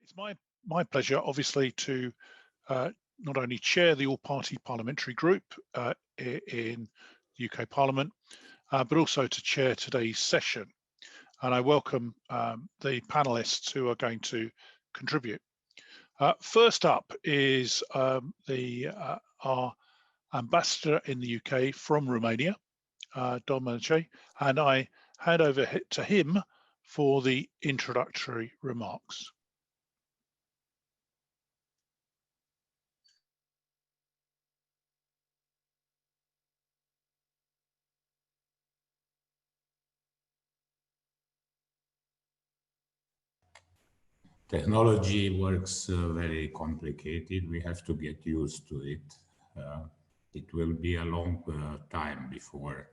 It's my pleasure, obviously, to not only chair the All-Party Parliamentary Group in the UK Parliament, but also to chair today's session. And I welcome the panelists who are going to contribute. First up is our ambassador in the UK from Romania, Dan Mihalache, and I hand over to him for the introductory remarks. Technology works very complicated. We have to get used to it. It will be a long time before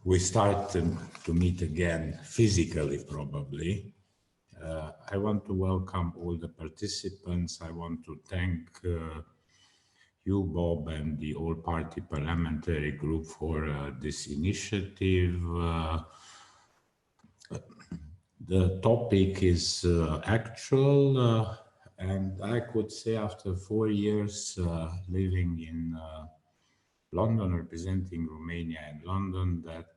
we start to meet again physically, probably. I want to welcome all the participants. I want to thank you, Bob, and the All-Party Parliamentary Group for this initiative. The topic is actual, and I could say after 4 years living in London, representing Romania in London, that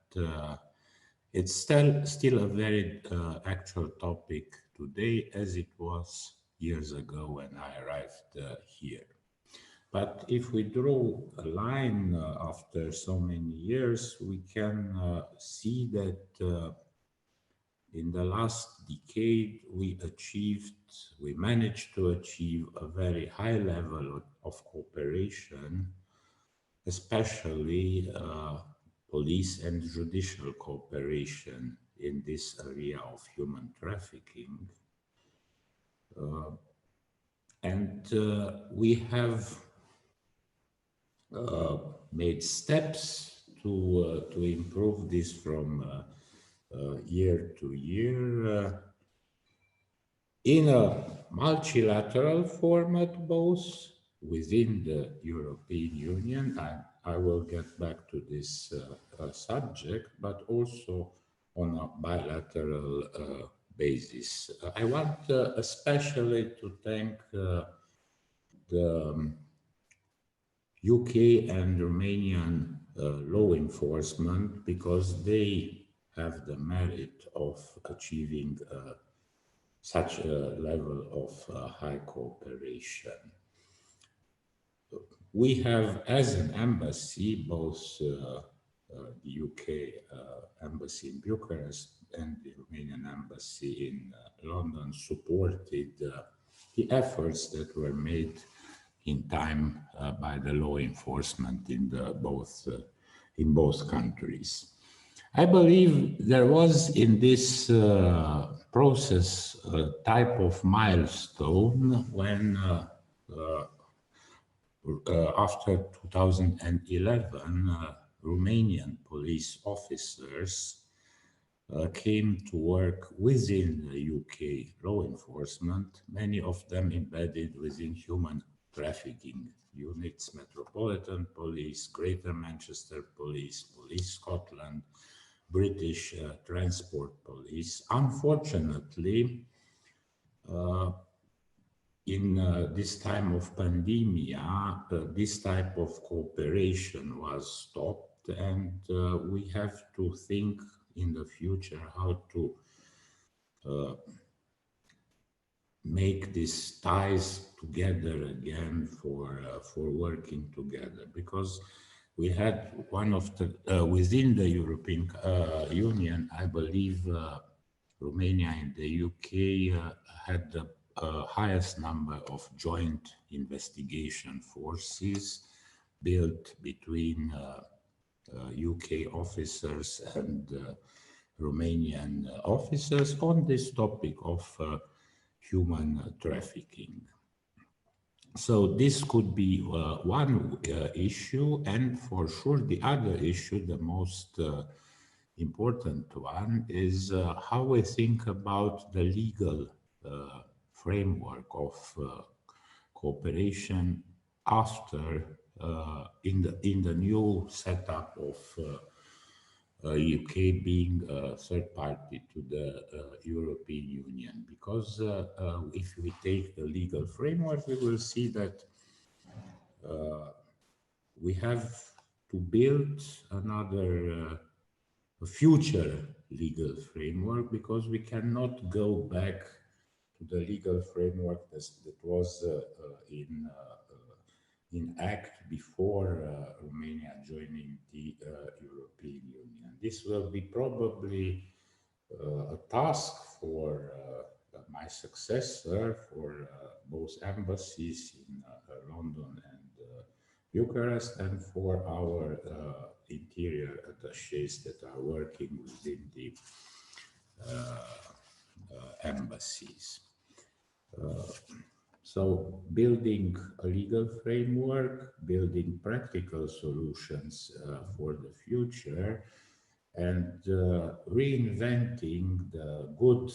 it's still a very actual topic today, as it was years ago when I arrived here. But if we draw a line after so many years, we can see that in the last decade, we managed to achieve a very high level of cooperation, especially police and judicial cooperation in this area of human trafficking. We have made steps to improve this from year to year in a multilateral format, both within the European Union, and I will get back to this subject, but also on a bilateral basis. I want especially to thank the UK and Romanian law enforcement, because they have the merit of achieving such a level of high cooperation. We have, as an embassy, both the UK embassy in Bucharest and the Romanian embassy in London, supported the efforts that were made in time by the law enforcement in both countries. I believe there was in this process a type of milestone when after 2011, Romanian police officers came to work within the UK law enforcement, many of them embedded within human trafficking units, Metropolitan Police, Greater Manchester Police, Police Scotland, British Transport Police. Unfortunately, in this time of pandemia, this type of cooperation was stopped, and we have to think in the future how to make these ties together again for working together, because we had one of the within the European Union, I believe Romania and the UK had the highest number of joint investigation forces built between UK officers and Romanian officers on this topic of human trafficking. So this could be one issue, and for sure the other issue, the most important one, is how we think about the legal framework of cooperation after in the new setup of UK being a third party to the European Union. Because if we take the legal framework, we will see that we have to build another a future legal framework, because we cannot go back to the legal framework that was in act before Romania joining the European Union. This will be probably a task for my successor, for both embassies in London and Bucharest, and for our interior attachés that are working within the embassies. So building a legal framework, building practical solutions for the future, and reinventing the good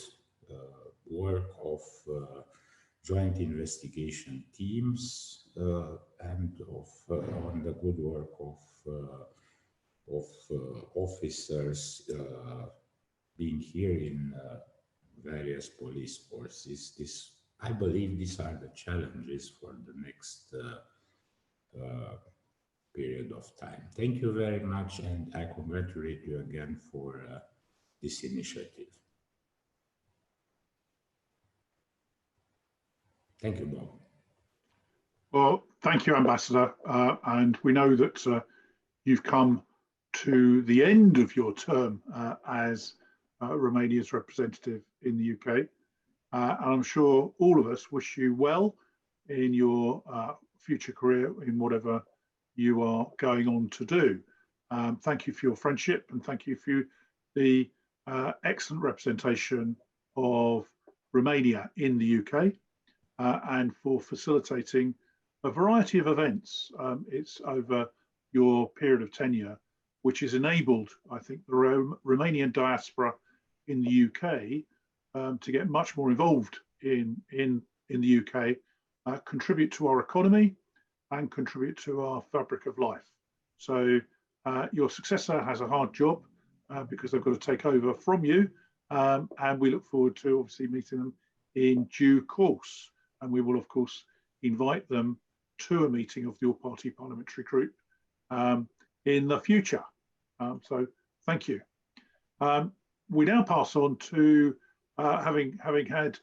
work of joint investigation teams and on the good work of officers being here in various police forces. I believe these are the challenges for the next period of time. Thank you very much, and I congratulate you again for this initiative. Thank you, Bob. Well, thank you, Ambassador. And we know that you've come to the end of your term as Romania's representative in the UK. And I'm sure all of us wish you well in your future career in whatever you are going on to do. Thank you for your friendship, and thank you for the excellent representation of Romania in the UK and for facilitating a variety of events. It's over your period of tenure, which has enabled, I think, the Romanian diaspora in the UK to get much more involved in the UK, contribute to our economy and contribute to our fabric of life. So your successor has a hard job because they've got to take over from you, and we look forward to obviously meeting them in due course. And we will, of course, invite them to a meeting of the All-Party Parliamentary Group in the future. So thank you. We now pass on to having had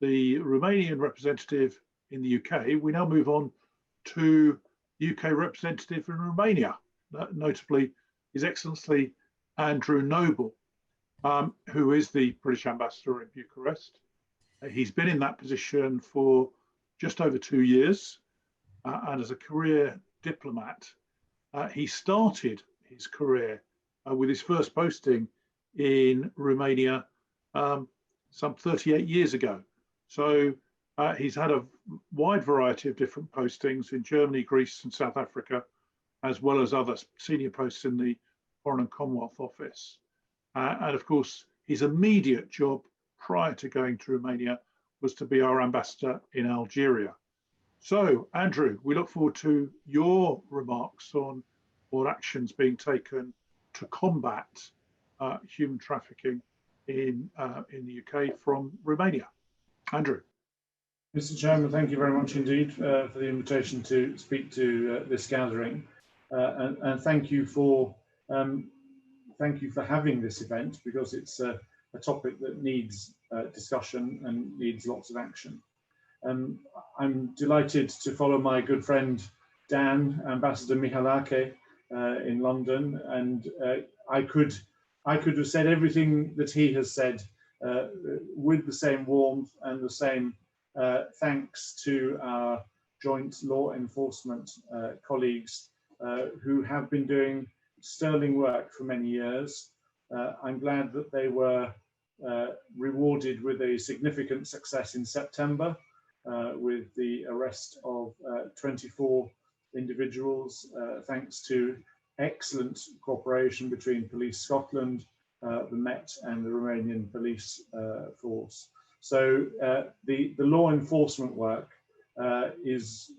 the Romanian representative in the UK, we now move on to UK representative in Romania, notably His Excellency Andrew Noble, who is the British Ambassador in Bucharest. He's been in that position for just over 2 years, and as a career diplomat, he started his career with his first posting in Romania some 38 years ago. So he's had a wide variety of different postings in Germany, Greece and South Africa, as well as other senior posts in the Foreign and Commonwealth Office. And of course, his immediate job prior to going to Romania was to be our ambassador in Algeria. So, Andrew, we look forward to your remarks on what actions being taken to combat human trafficking in the UK from Romania. Andrew. Mr. Chairman, thank you very much indeed for the invitation to speak to this gathering, and thank you for having this event, because it's a topic that needs discussion and needs lots of action. I'm delighted to follow my good friend Dan, Ambassador Mihalache, in London, and I could have said everything that he has said with the same warmth and the same thanks to our joint law enforcement colleagues who have been doing sterling work for many years. I'm glad that they were rewarded with a significant success in September with the arrest of 24 individuals, thanks to excellent cooperation between Police Scotland, the Met and the Romanian police force. So the law enforcement work is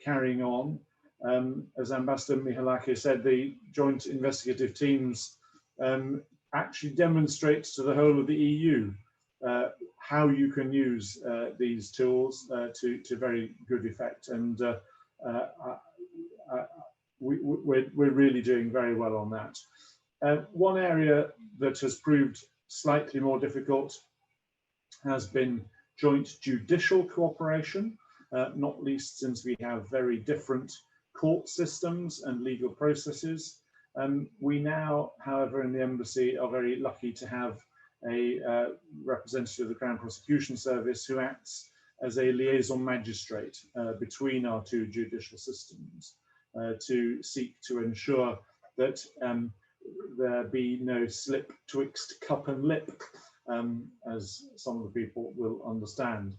carrying on. As Ambassador Mihalache said, the joint investigative teams actually demonstrates to the whole of the EU how you can use these tools to very good effect. And we're really doing very well on that. One area that has proved slightly more difficult has been joint judicial cooperation, not least since we have very different court systems and legal processes. We now, however, in the embassy are very lucky to have a representative of the Crown Prosecution Service who acts as a liaison magistrate between our two judicial systems to seek to ensure that there be no slip twixt cup and lip, as some of the people will understand.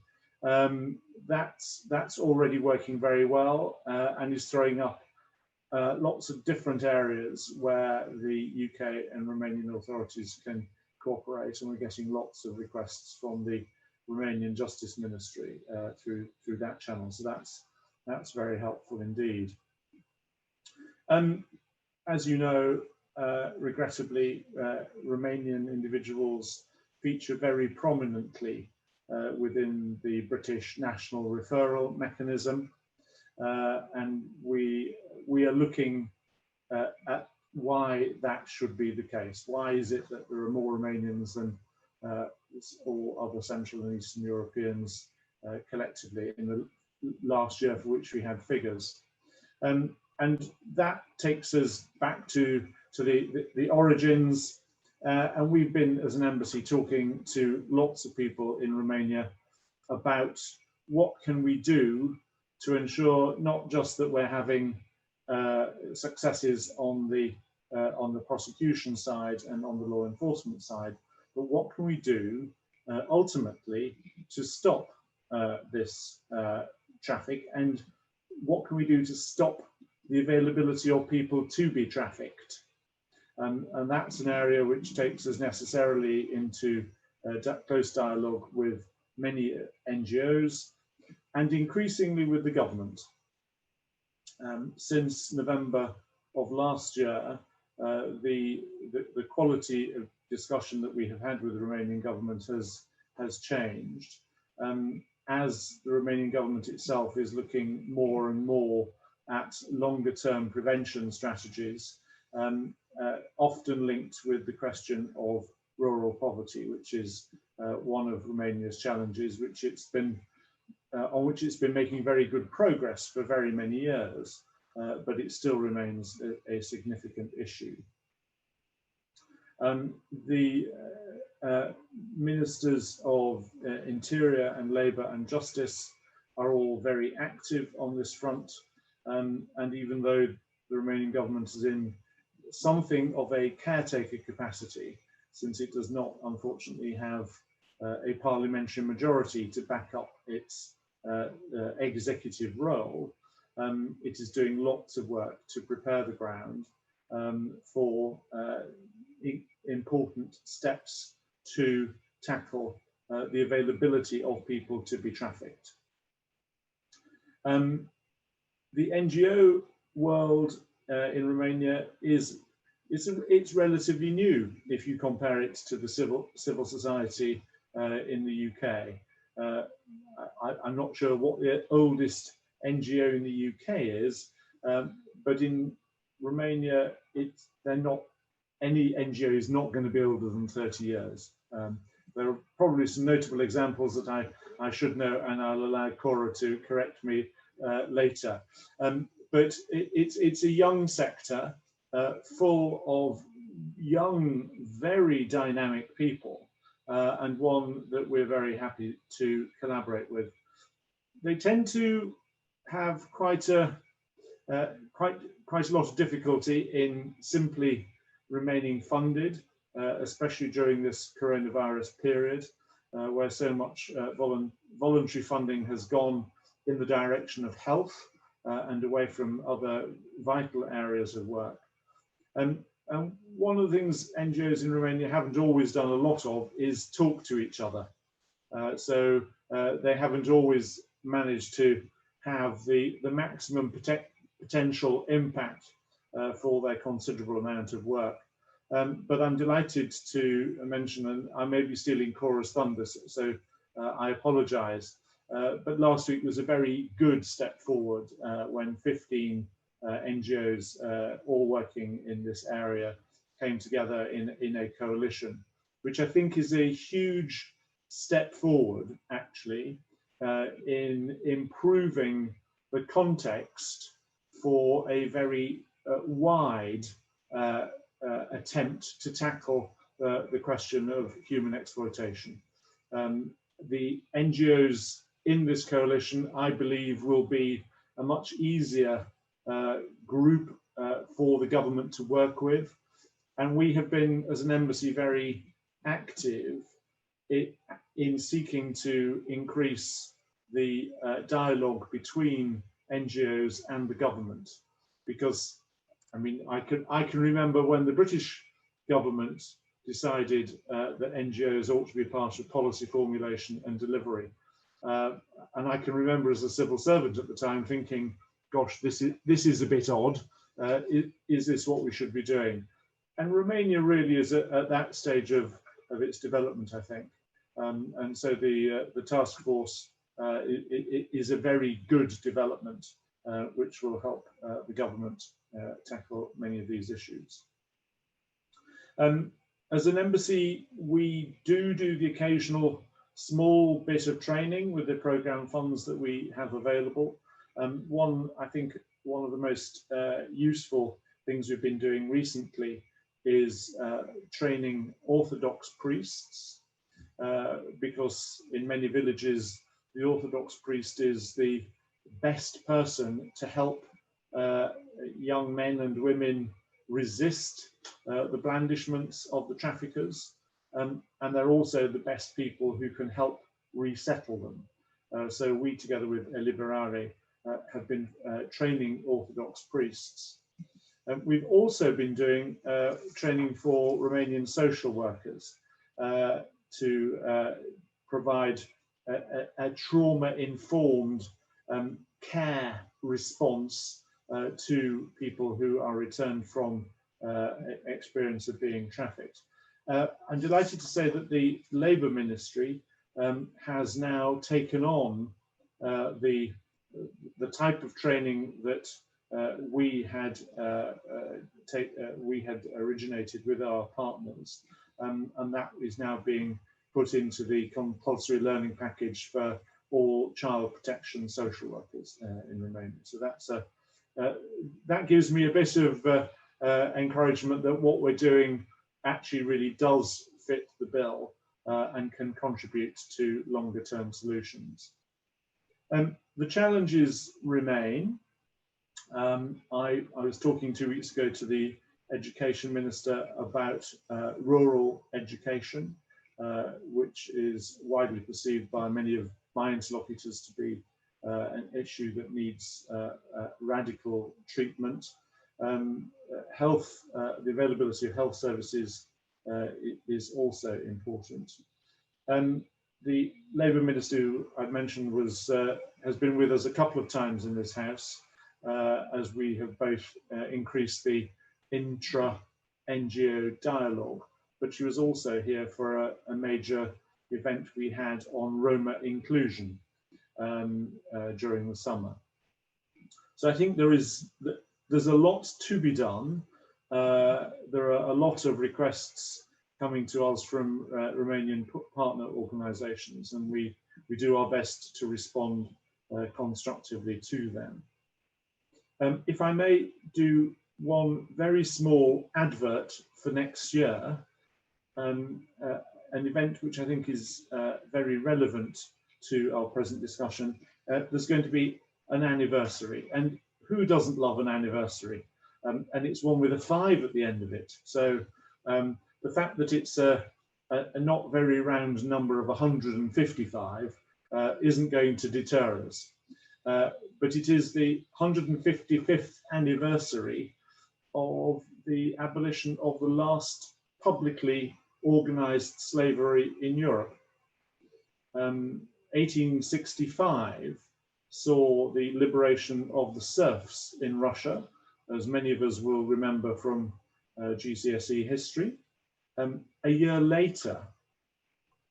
That's already working very well and is throwing up lots of different areas where the UK and Romanian authorities can cooperate, and we're getting lots of requests from the Romanian Justice Ministry through that channel. So that's very helpful indeed. As you know, regrettably, Romanian individuals feature very prominently within the British national referral mechanism, and we are looking at why that should be the case. Why is it that there are more Romanians than all other Central and Eastern Europeans collectively in the last year for which we had figures? And that takes us back to the origins, and we've been, as an embassy, talking to lots of people in Romania about what can we do to ensure not just that we're having successes on the prosecution side and on the law enforcement side, but what can we do ultimately to stop this traffic, and what can we do to stop the availability of people to be trafficked? And that's an area which takes us necessarily into close dialogue with many NGOs and increasingly with the government. Since November of last year, the quality of discussion that we have had with the Romanian government has changed, as the Romanian government itself is looking more and more at longer term prevention strategies, often linked with the question of rural poverty, which is one of Romania's challenges, which on which it's been making very good progress for very many years, but it still remains a significant issue. The ministers of Interior and Labour and Justice are all very active on this front, and even though the Romanian government is in something of a caretaker capacity, since it does not unfortunately have a parliamentary majority to back up its executive role, it is doing lots of work to prepare the ground for important steps to tackle the availability of people to be trafficked. The NGO world in Romania it's relatively new if you compare it to the civil society in the UK. I'm not sure what the oldest NGO in the UK is, but in Romania, any NGO is not going to be older than 30 years. There are probably some notable examples that I should know, and I'll allow Cora to correct me later. But it's a young sector, full of young, very dynamic people, and one that we're very happy to collaborate with. They tend to have quite a lot of difficulty in simply remaining funded, especially during this coronavirus period, where so much voluntary funding has gone in the direction of health and away from other vital areas of work. And one of the things NGOs in Romania haven't always done a lot of is talk to each other. So they haven't always managed to have the maximum potential impact for their considerable amount of work. But I'm delighted to mention, and I may be stealing Cora's thunder, so I apologise. But last week was a very good step forward when 15 NGOs, all working in this area, came together in a coalition, which I think is a huge step forward, actually, in improving the context for a very wide attempt to tackle the question of human exploitation. The NGOs in this coalition, I believe, will be a much easier group for the government to work with. And we have been, as an embassy, very active in seeking to increase the dialogue between NGOs and the government. Because, I mean, I can remember when the British government decided that NGOs ought to be part of policy formulation and delivery. And I can remember as a civil servant at the time thinking, gosh, this is a bit odd. Is this what we should be doing? And Romania really is at that stage of its development, I think. And so the task force is a very good development, which will help the government tackle many of these issues. As an embassy, we do the occasional small bit of training with the programme funds that we have available. I think one of the most useful things we've been doing recently is training Orthodox priests, because in many villages, the Orthodox priest is the best person to help young men and women resist the blandishments of the traffickers, and they're also the best people who can help resettle them. So we, together with Eliberare, have been training Orthodox priests. We've also been doing training for Romanian social workers to provide a trauma-informed care response to people who are returned from experience of being trafficked. I'm delighted to say that the Labour Ministry has now taken on the type of training that we had originated with our partners, and that is now being put into the compulsory learning package for all child protection social workers in Romania. So that's that gives me a bit of encouragement that what we're doing actually really does fit the bill and can contribute to longer term solutions. The challenges remain. I was talking 2 weeks ago to the Education Minister about rural education, which is widely perceived by many of my interlocutors to be an issue that needs radical treatment. The availability of health services is also important. The Labour Minister, who I've mentioned, has been with us a couple of times in this House, as we have both increased the intra-NGO dialogue, but she was also here for a major event we had on Roma inclusion during the summer. So I think there's a lot to be done. There are a lot of requests coming to us from Romanian partner organisations, and we do our best to respond constructively to them. If I may do one very small advert for next year, an event which I think is very relevant to our present discussion. There's going to be an anniversary, and who doesn't love an anniversary? And it's one with a 5 at the end of it. So the fact that it's a not very round number of 155 isn't going to deter us. But it is the 155th anniversary of the abolition of the last publicly organised slavery in Europe. 1865 saw the liberation of the serfs in Russia, as many of us will remember from GCSE history. A year later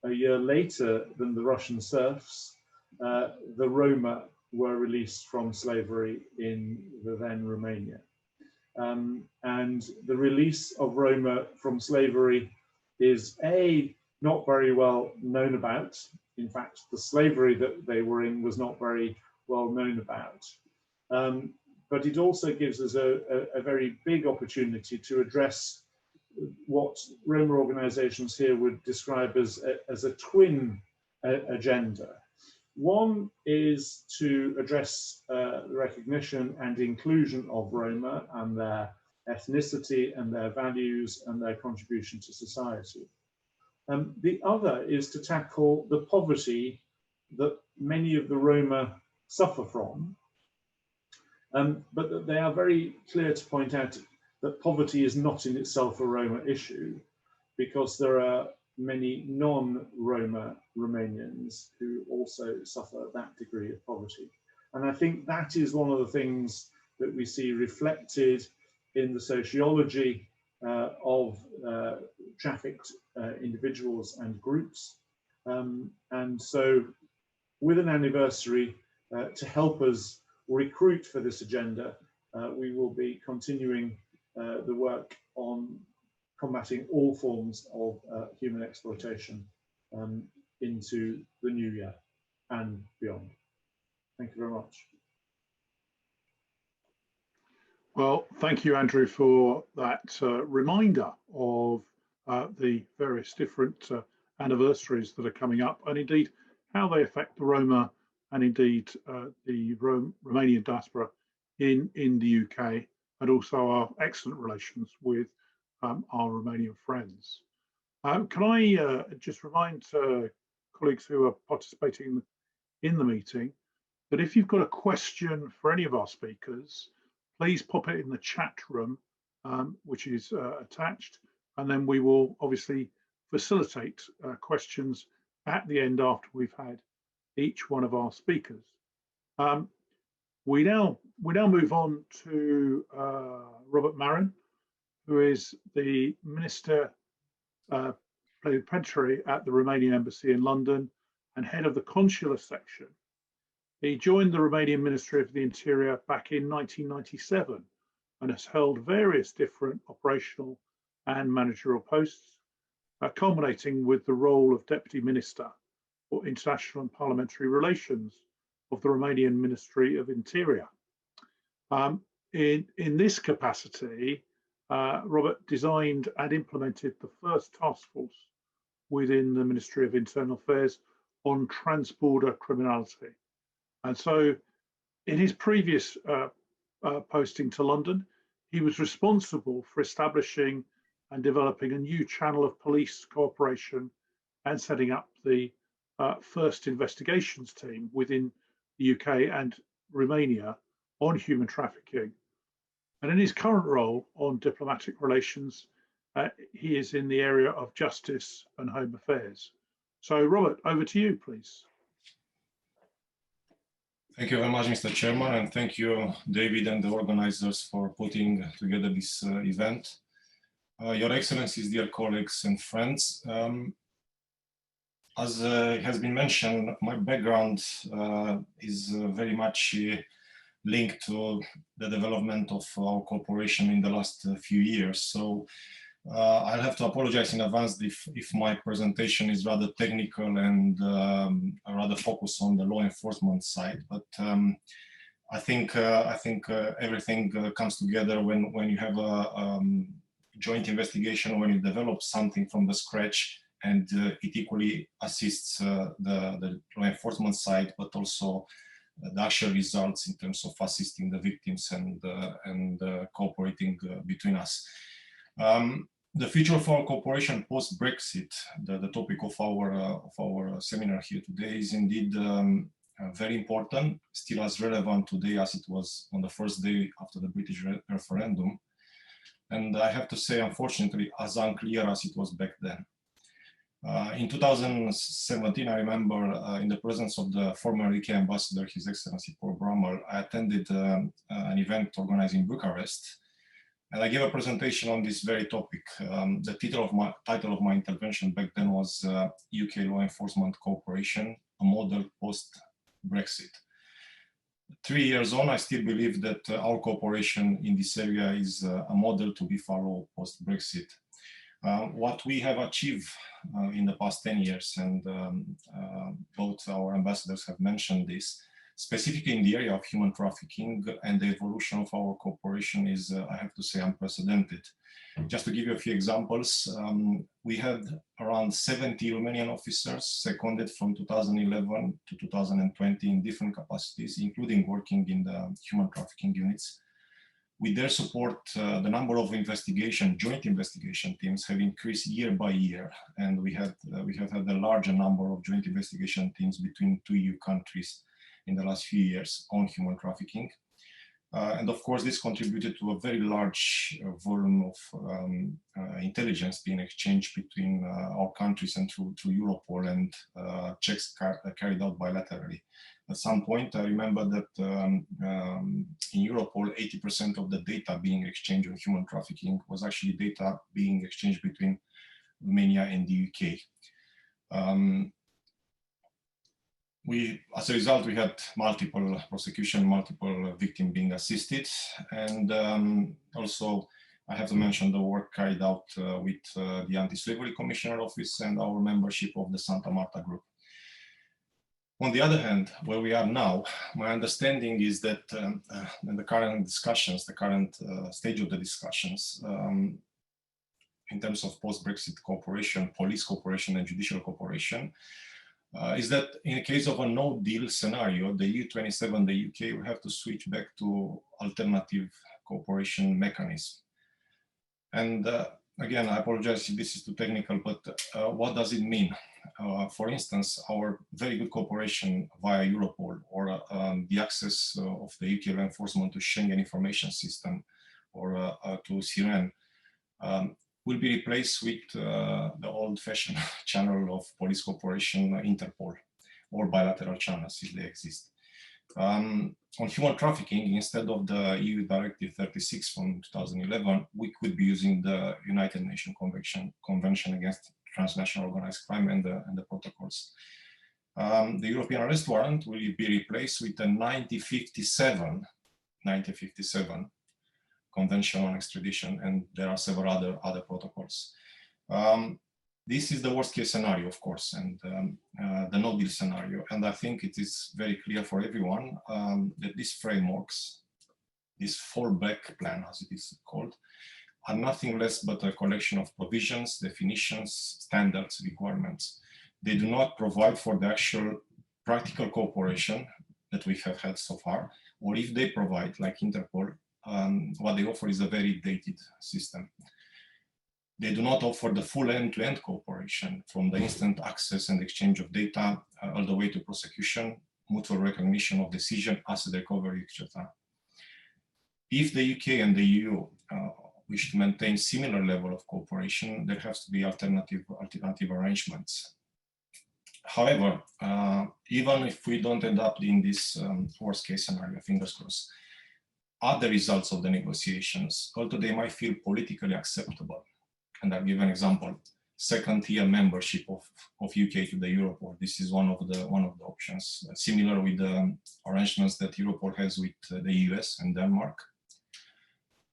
than the Russian serfs, the Roma were released from slavery in the then Romania. And the release of Roma from slavery is not very well known about. In fact, the slavery that they were in was not very well known about. But it also gives us a very big opportunity to address what Roma organizations here would describe as a twin agenda. One is to address the recognition and inclusion of Roma and their ethnicity and their values and their contribution to society. The other is to tackle the poverty that many of the Roma suffer from, but that they are very clear to point out that poverty is not in itself a Roma issue, because there are many non-Roma Romanians who also suffer that degree of poverty. And I think that is one of the things that we see reflected in the sociology of trafficked individuals and groups. And so with an anniversary to help us recruit for this agenda, we will be continuing the work on combating all forms of human exploitation into the new year and beyond. Thank you very much. Well, thank you, Andrew, for that reminder of the various different anniversaries that are coming up, and indeed how they affect the Roma and indeed the Romanian diaspora in the UK, and also our excellent relations with our Romanian friends. Can I just remind colleagues who are participating in the meeting that if you've got a question for any of our speakers, please pop it in the chat room, which is attached, and then we will obviously facilitate questions at the end after we've had each one of our speakers. We now move on to Robert Marin, who is the Minister Plenipotentiary at the Romanian Embassy in London and head of the Consular section. He joined the Romanian Ministry of the Interior back in 1997 and has held various different operational and managerial posts, culminating with the role of Deputy Minister for International and Parliamentary Relations of the Romanian Ministry of Interior. In this capacity, Robert designed and implemented the first task force within the Ministry of Internal Affairs on transborder criminality. And so in his previous posting to London, he was responsible for establishing and developing a new channel of police cooperation and setting up the first investigations team within the UK and Romania on human trafficking. And in his current role on diplomatic relations, he is in the area of justice and home affairs. So Robert, over to you, please. Thank you very much, Mr. Chairman, and thank you, David, and the organizers for putting together this event. Your Excellencies, dear colleagues and friends, as has been mentioned, my background is very much linked to the development of our cooperation in the last few years. So I'll have to apologize in advance if my presentation is rather technical and rather focused on the law enforcement side. But I think everything comes together when you have a joint investigation, when you develop something from the scratch, and it equally assists the law enforcement side, but also the actual results in terms of assisting the victims and cooperating between us. The future of our cooperation post-Brexit, the topic of our seminar here today, is indeed very important, still as relevant today as it was on the first day after the British referendum. And I have to say, unfortunately, as unclear as it was back then. In 2017, I remember in the presence of the former UK Ambassador, His Excellency Paul Brummel, I attended an event organized in Bucharest, And I gave a presentation on this very topic. The title of my intervention back then was UK Law Enforcement Cooperation, a model post-Brexit. 3 years on, I still believe that our cooperation in this area is a model to be followed post-Brexit. What we have achieved in the past 10 years, and both our ambassadors have mentioned this, specifically in the area of human trafficking and the evolution of our cooperation is, I have to say, unprecedented. Just to give you a few examples, we had around 70 Romanian officers seconded from 2011 to 2020 in different capacities, including working in the human trafficking units. With their support, the number of joint investigation teams have increased year by year, and we have had a larger number of joint investigation teams between 2 EU countries in the last few years on human trafficking. And of course, this contributed to a very large volume of intelligence being exchanged between our countries and through Europol, and checks carried out bilaterally. At some point, I remember that in Europol, 80% of the data being exchanged on human trafficking was actually data being exchanged between Romania and the UK. As a result, we had multiple prosecution, multiple victims being assisted. And also, I have to mention the work carried out with the Anti-Slavery Commissioner Office and our membership of the Santa Marta Group. On the other hand, where we are now, my understanding is that in the current discussions, the current stage of the discussions, in terms of post-Brexit cooperation, police cooperation and judicial cooperation, is that in case of a no-deal scenario, the EU27, the UK will have to switch back to alternative cooperation mechanism. And again, I apologize if this is too technical, but what does it mean? For instance, our very good cooperation via Europol, or the access of the UK law enforcement to Schengen information system, or to Siren, will be replaced with the old-fashioned channel of police cooperation, Interpol, or bilateral channels if they exist. On human trafficking, instead of the EU Directive 36 from 2011, we could be using the United Nations Convention against Transnational Organized Crime and the protocols. The European Arrest Warrant will be replaced with the 1957 Convention on Extradition, and there are several other protocols. This is the worst case scenario, of course, and the no-deal scenario. And I think it is very clear for everyone that these frameworks, this fallback plan, as it is called, are nothing less but a collection of provisions, definitions, standards, requirements. They do not provide for the actual practical cooperation that we have had so far, or if they provide, like Interpol, what they offer is a very dated system. They do not offer the full end-to-end cooperation, from the instant access and exchange of data all the way to prosecution, mutual recognition of decision, asset recovery, etc. If the UK and the EU wish to maintain similar level of cooperation, there has to be alternative arrangements. However, even if we don't end up in this worst case scenario, fingers crossed, other results of the negotiations, although they might feel politically acceptable, and I'll give an example. Second-tier membership of UK to the Europol. This is one of the options. Similar with the arrangements that Europol has with the US and Denmark.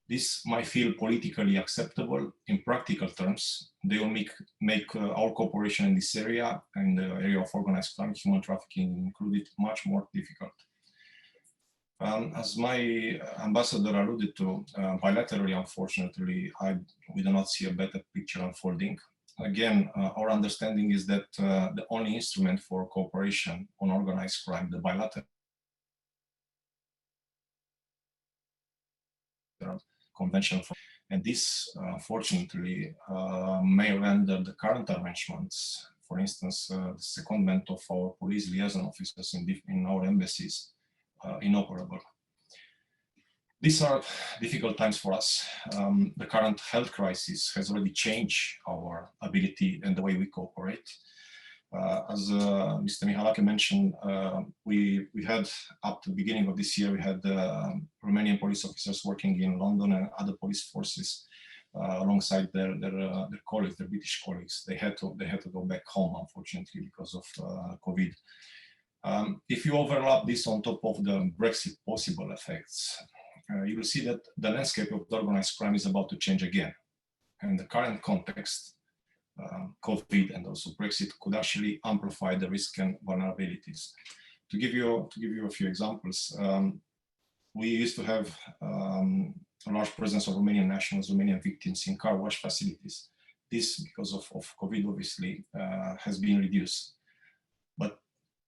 This might feel politically acceptable. In practical terms, they will make our cooperation in this area, and the area of organized crime, human trafficking included, much more difficult. As my ambassador alluded to, bilaterally, unfortunately, we do not see a better picture unfolding. Again, our understanding is that the only instrument for cooperation on organized crime, the bilateral convention, and this, unfortunately, may render the current arrangements, for instance, the secondment of our police liaison officers in our embassies, inoperable. These are difficult times for us. The current health crisis has already changed our ability and the way we cooperate. As Mr. Mihalache mentioned, we had, up to the beginning of this year, we had Romanian police officers working in London and other police forces alongside their colleagues, their British colleagues. They had to go back home, unfortunately, because of COVID. If you overlap this on top of the Brexit possible effects, you will see that the landscape of organized crime is about to change again. And the current context, COVID and also Brexit, could actually amplify the risk and vulnerabilities. To give you a few examples, we used to have a large presence of Romanian nationals, Romanian victims in car wash facilities. This, because of COVID, obviously, has been reduced. But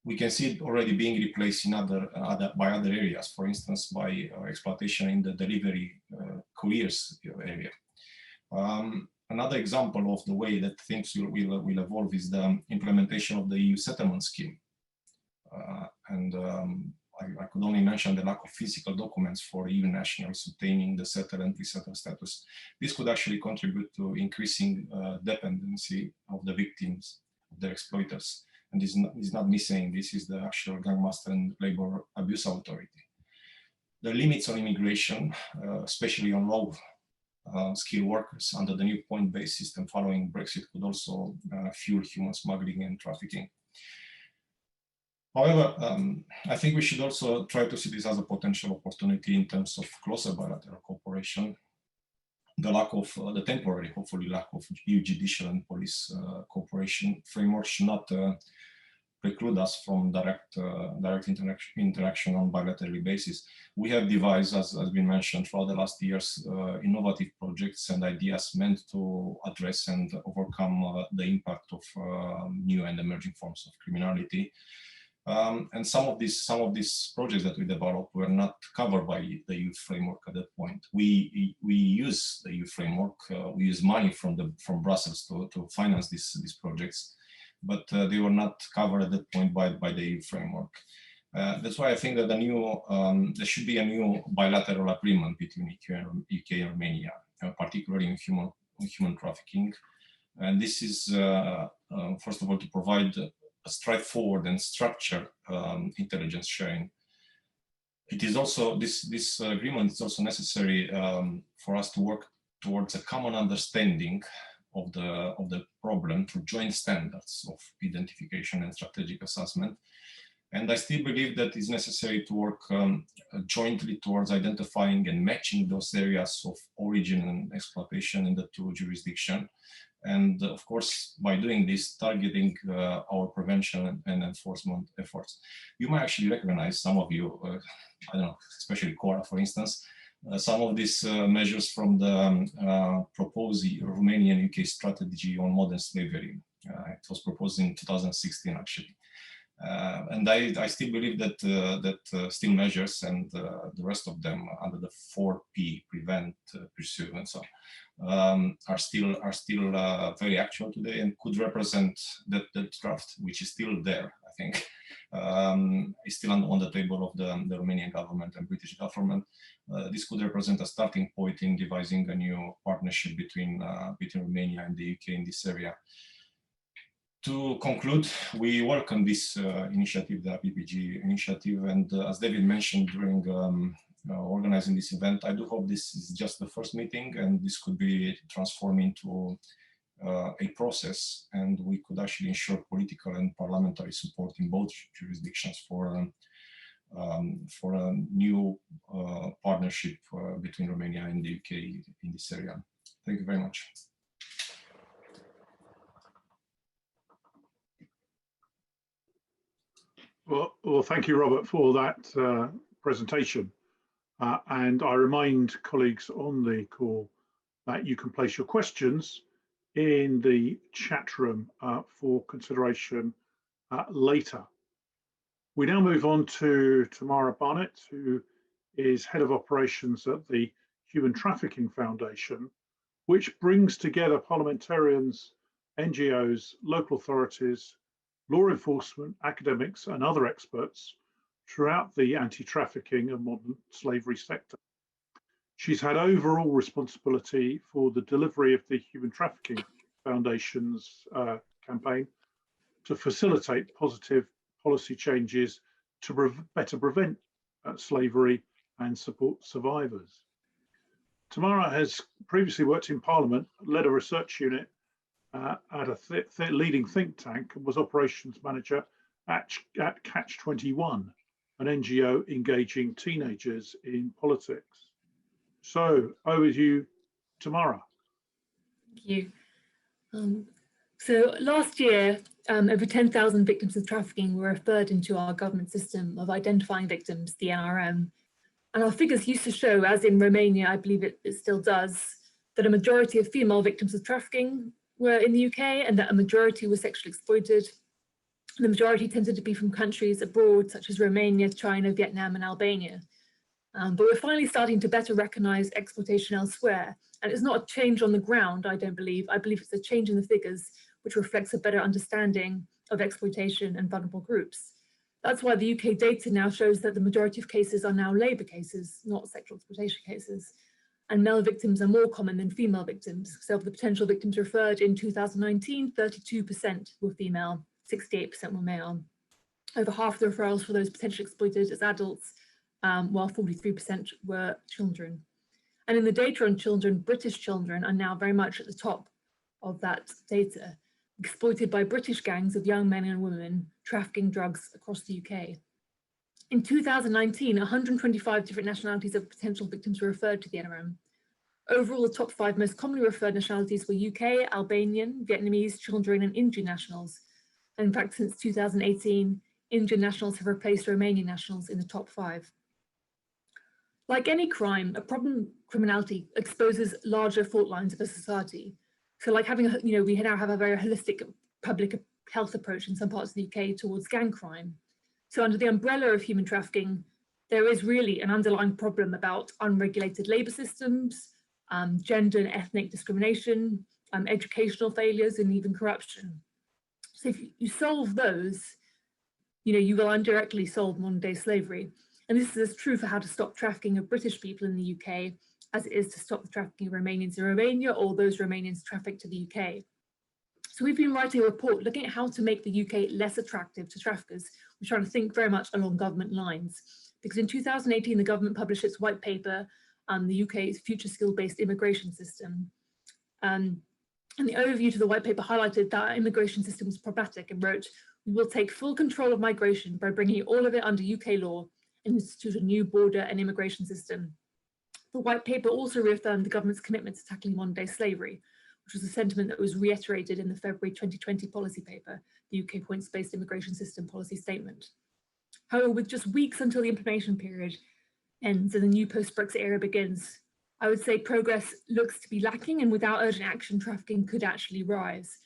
we can see it already being replaced in by other areas, for instance, by exploitation in the delivery couriers area. Another example of the way that things will evolve is the implementation of the EU settlement scheme. I could only mention the lack of physical documents for EU nationals obtaining the settled and pre-settled status. This could actually contribute to increasing dependency of the victims, of their exploiters. And this is not me saying this, is the actual Gangmaster and Labor Abuse Authority. The limits on immigration, especially on low skilled workers under the new point-based system following Brexit, could also fuel human smuggling and trafficking. However, I think we should also try to see this as a potential opportunity in terms of closer bilateral cooperation. The lack of, the temporary, hopefully, lack of EU judicial and police cooperation framework should not preclude us from direct interaction on bilateral basis. We have devised, as has been mentioned throughout the last years, innovative projects and ideas meant to address and overcome the impact of new and emerging forms of criminality. And some of these projects that we developed were not covered by the EU framework at that point. We use the EU framework. We use money from Brussels to finance these projects, but they were not covered at that point by the EU framework. That's why I think that there should be a new bilateral agreement between UK and Romania, particularly in human trafficking. And this is first of all to provide a straightforward and structured intelligence sharing. It is also, this agreement is also necessary for us to work towards a common understanding of the problem through joint standards of identification and strategic assessment. And I still believe that it's necessary to work jointly towards identifying and matching those areas of origin and exploitation in the two jurisdictions. And of course, by doing this, targeting our prevention and enforcement efforts. You might actually recognize, some of you, I don't know, especially Cora, for instance, some of these measures from the proposed Romanian-UK strategy on modern slavery. It was proposed in 2016, actually. And I still believe that still measures and the rest of them under the 4P, prevent, pursue, and so on, are still very actual today and could represent that draft, which is still there, I think, is still on the table of the Romanian government and British government. This could represent a starting point in devising a new partnership between Romania and the UK in this area. To conclude, we welcome this initiative, the APPG initiative, and as David mentioned during organizing this event, I do hope this is just the first meeting and this could be transformed into a process, and we could actually ensure political and parliamentary support in both jurisdictions for a new partnership between Romania and the UK in this area. Thank you very much. Well, thank you, Robert, for that presentation. And I remind colleagues on the call that you can place your questions in the chat room for consideration later. We now move on to Tamara Barnett, who is Head of Operations at the Human Trafficking Foundation, which brings together parliamentarians, NGOs, local authorities, law enforcement, academics, and other experts throughout the anti-trafficking and modern slavery sector. She's had overall responsibility for the delivery of the Human Trafficking Foundation's campaign, to facilitate positive policy changes to better prevent slavery and support survivors. Tamara has previously worked in Parliament, led a research unit at a leading think tank, and was operations manager at Catch 21, an NGO engaging teenagers in politics. So over to you, Tamara. Thank you. So last year, over 10,000 victims of trafficking were referred into our government system of identifying victims, the NRM. And our figures used to show, as in Romania, I believe it still does, that a majority of female victims of trafficking were in the UK and that a majority were sexually exploited. The majority tended to be from countries abroad, such as Romania, China, Vietnam, and Albania. But we're finally starting to better recognise exploitation elsewhere. And it's not a change on the ground, I don't believe. I believe it's a change in the figures, which reflects a better understanding of exploitation and vulnerable groups. That's why the UK data now shows that the majority of cases are now labour cases, not sexual exploitation cases. And male victims are more common than female victims. So of the potential victims referred in 2019, 32% were female, 68% were male. Over half of the referrals for those potentially exploited as adults, while 43% were children. And in the data on children, British children are now very much at the top of that data, exploited by British gangs of young men and women trafficking drugs across the UK. In 2019, 125 different nationalities of potential victims were referred to the NRM. Overall, the top 5 most commonly referred nationalities were UK, Albanian, Vietnamese, children, and Indian nationals. And in fact, since 2018, Indian nationals have replaced Romanian nationals in the top 5. Like any crime, a problem criminality exposes larger fault lines of a society. So like having, we now have a very holistic public health approach in some parts of the UK towards gang crime. So under the umbrella of human trafficking, there is really an underlying problem about unregulated labour systems, gender and ethnic discrimination, educational failures, and even corruption. So if you solve those, you will indirectly solve modern day slavery. And this is as true for how to stop trafficking of British people in the UK as it is to stop the trafficking of Romanians in Romania or those Romanians trafficked to the UK. So we've been writing a report looking at how to make the UK less attractive to traffickers. We're trying to think very much along government lines. Because in 2018, the government published its white paper on the UK's future skill-based immigration system. And the overview to the white paper highlighted that our immigration system was problematic and wrote, "We will take full control of migration by bringing all of it under UK law and institute a new border and immigration system." The white paper also reaffirmed the government's commitment to tackling modern-day slavery, which was a sentiment that was reiterated in the February 2020 policy paper, the UK points-based immigration system policy statement. However, with just weeks until the implementation period ends and the new post-Brexit era begins, I would say progress looks to be lacking, and without urgent action, trafficking could actually rise.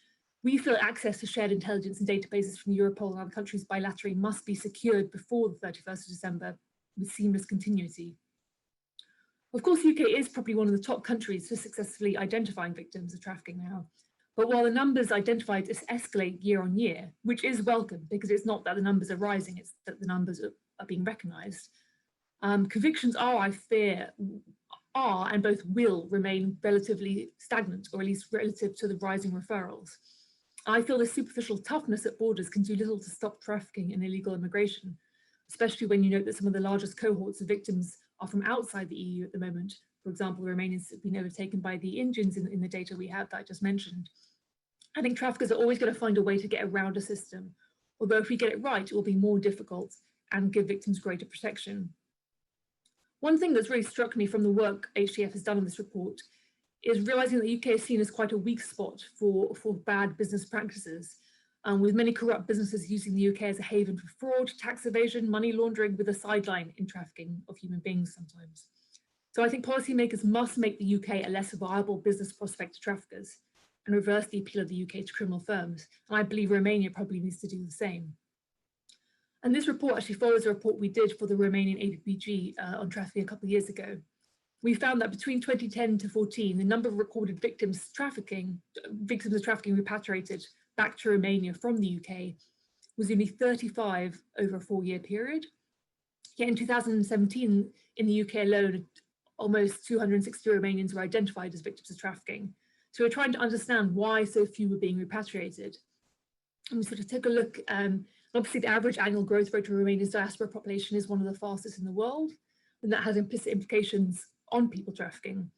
We feel access to shared intelligence and databases from Europol and other countries bilaterally must be secured before the 31st of December with seamless continuity. Of course, the UK is probably one of the top countries for successfully identifying victims of trafficking now. But while the numbers identified escalate year on year, which is welcome because it's not that the numbers are rising, it's that the numbers are being recognised, convictions are, I fear, and both will remain relatively stagnant, or at least relative to the rising referrals. I feel this superficial toughness at borders can do little to stop trafficking and illegal immigration, especially when you note that some of the largest cohorts of victims are from outside the EU at the moment. For example, the Romanians have been overtaken by the Indians in the data we have that I just mentioned. I think traffickers are always going to find a way to get around a system, although if we get it right, it will be more difficult and give victims greater protection. One thing that's really struck me from the work HDF has done on this report is realising that the UK is seen as quite a weak spot for bad business practices, with many corrupt businesses using the UK as a haven for fraud, tax evasion, money laundering, with a sideline in trafficking of human beings sometimes. So I think policymakers must make the UK a less viable business prospect to traffickers and reverse the appeal of the UK to criminal firms. And I believe Romania probably needs to do the same. And this report actually follows a report we did for the Romanian APPG on trafficking a couple of years ago. We found that between 2010 to 14, the number of recorded victims of trafficking repatriated back to Romania from the UK was only 35 over a 4-year period. Yet in 2017, in the UK alone, almost 260 Romanians were identified as victims of trafficking. So we're trying to understand why so few were being repatriated. And we sort of took a look, obviously the average annual growth rate of Romania's diaspora population is one of the fastest in the world, and that has implicit implications on people trafficking.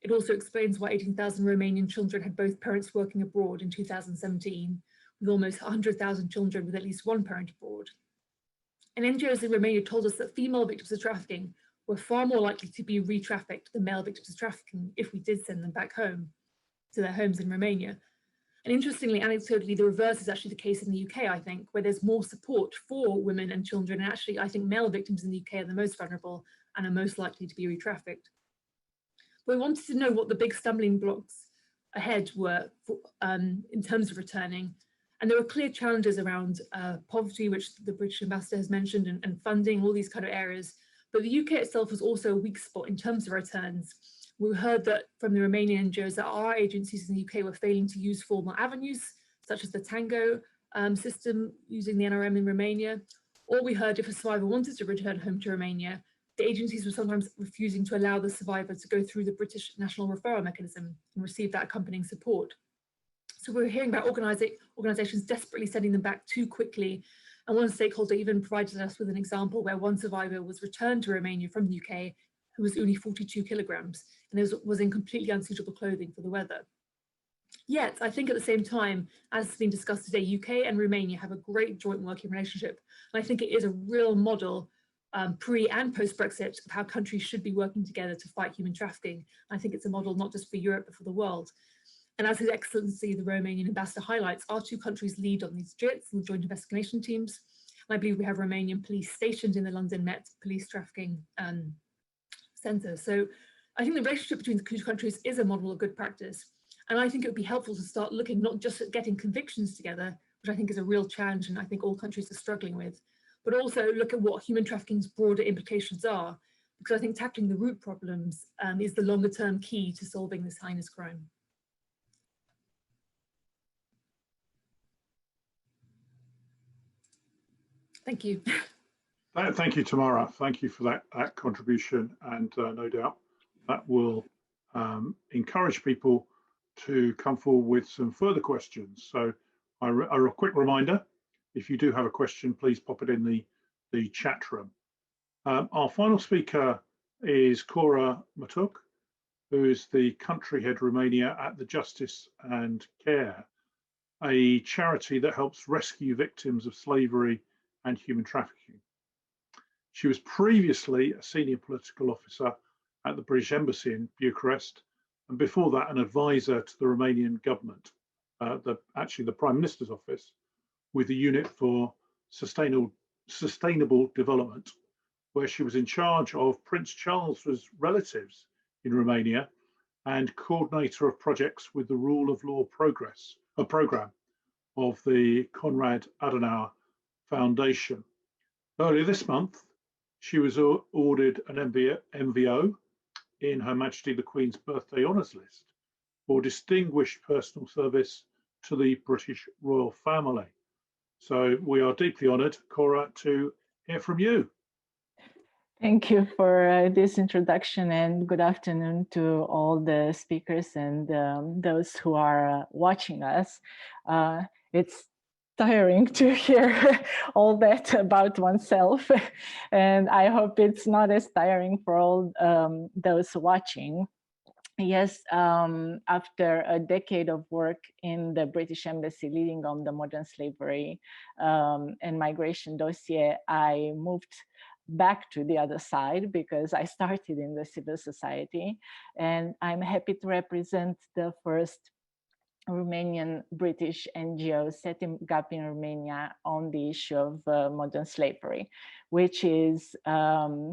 It also explains why 18,000 Romanian children had both parents working abroad in 2017, with almost 100,000 children with at least one parent abroad. And NGOs in Romania told us that female victims of trafficking were far more likely to be re-trafficked than male victims of trafficking if we did send them back home to their homes in Romania. And interestingly, anecdotally, the reverse is actually the case in the UK, I think, where there's more support for women and children. And actually, I think male victims in the UK are the most vulnerable and are most likely to be re-trafficked. But we wanted to know what the big stumbling blocks ahead were for, in terms of returning. And there were clear challenges around poverty, which the British Ambassador has mentioned, and funding, all these kind of areas. But the UK itself was also a weak spot in terms of returns. We heard that from the Romanian NGOs that our agencies in the UK were failing to use formal avenues, such as the Tango system using the NRM in Romania. Or we heard if a survivor wanted to return home to Romania, the agencies were sometimes refusing to allow the survivor to go through the British National Referral Mechanism and receive that accompanying support. So we're hearing about organisations desperately sending them back too quickly. And one stakeholder even provided us with an example where one survivor was returned to Romania from the UK who was only 42 kilograms and was in completely unsuitable clothing for the weather. Yet, I think at the same time, as has been discussed today, UK and Romania have a great joint working relationship. And I think it is a real model pre and post-Brexit of how countries should be working together to fight human trafficking. I think it's a model not just for Europe, but for the world. And as His Excellency, the Romanian Ambassador highlights, our two countries lead on these JITs and joint investigation teams. And I believe we have Romanian police stationed in the London Met Police Trafficking Centre. So I think the relationship between the two countries is a model of good practice. And I think it would be helpful to start looking not just at getting convictions together, which I think is a real challenge and I think all countries are struggling with, but also look at what human trafficking's broader implications are, because I think tackling the root problems is the longer term key to solving this heinous crime. Thank you. Thank you, Tamara. Thank you for that contribution, and no doubt that will encourage people to come forward with some further questions. So a quick reminder, if you do have a question, please pop it in the chat room. Our final speaker is Cora Moțoc, who is the country head Romania at the Justice and Care, a charity that helps rescue victims of slavery and human trafficking. She was previously a senior political officer at the British Embassy in Bucharest, and before that an advisor to the Romanian government, actually the Prime Minister's office, with the Unit for Sustainable Development, where she was in charge of Prince Charles's relatives in Romania and coordinator of projects with the Rule of Law program of the Konrad Adenauer Foundation. Earlier this month, she was awarded an M.V.O in Her Majesty the Queen's Birthday Honours List for distinguished personal service to the British royal family. So we are deeply honoured, Cora, to hear from you. Thank you for this introduction, and good afternoon to all the speakers and those who are watching us. It's tiring to hear all that about oneself, and I hope it's not as tiring for all those watching. Yes, after a decade of work in the British Embassy leading on the modern slavery and migration dossier, I moved back to the other side because I started in the civil society, and I'm happy to represent the first Romanian British NGO setting up in Romania on the issue of modern slavery, which is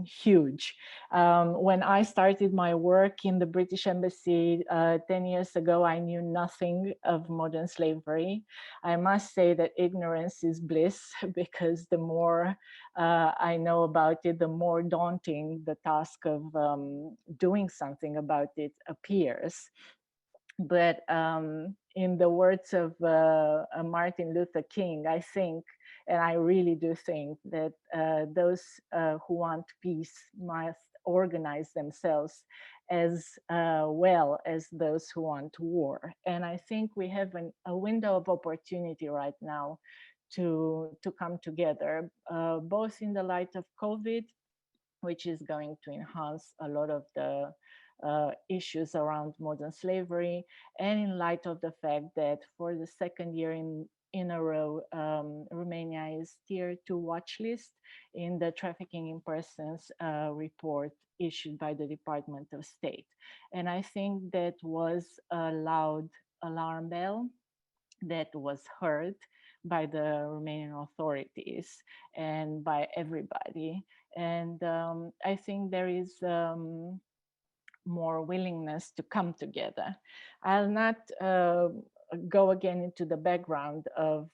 huge. When I started my work in the British Embassy 10 years ago, I knew nothing of modern slavery. I must say that ignorance is bliss, because the more I know about it, the more daunting the task of doing something about it appears. But in the words of Martin Luther King, I think, and I really do think, that those who want peace must organize themselves as well as those who want war. And I think we have a window of opportunity right now to come together, both in the light of COVID, which is going to enhance a lot of the issues around modern slavery, and in light of the fact that for the second year in a row, Romania is tier 2 watch list in the Trafficking in Persons report issued by the Department of State. And I think that was a loud alarm bell that was heard by the Romanian authorities and by everybody. And I think there is more willingness to come together. I'll not go again into the background of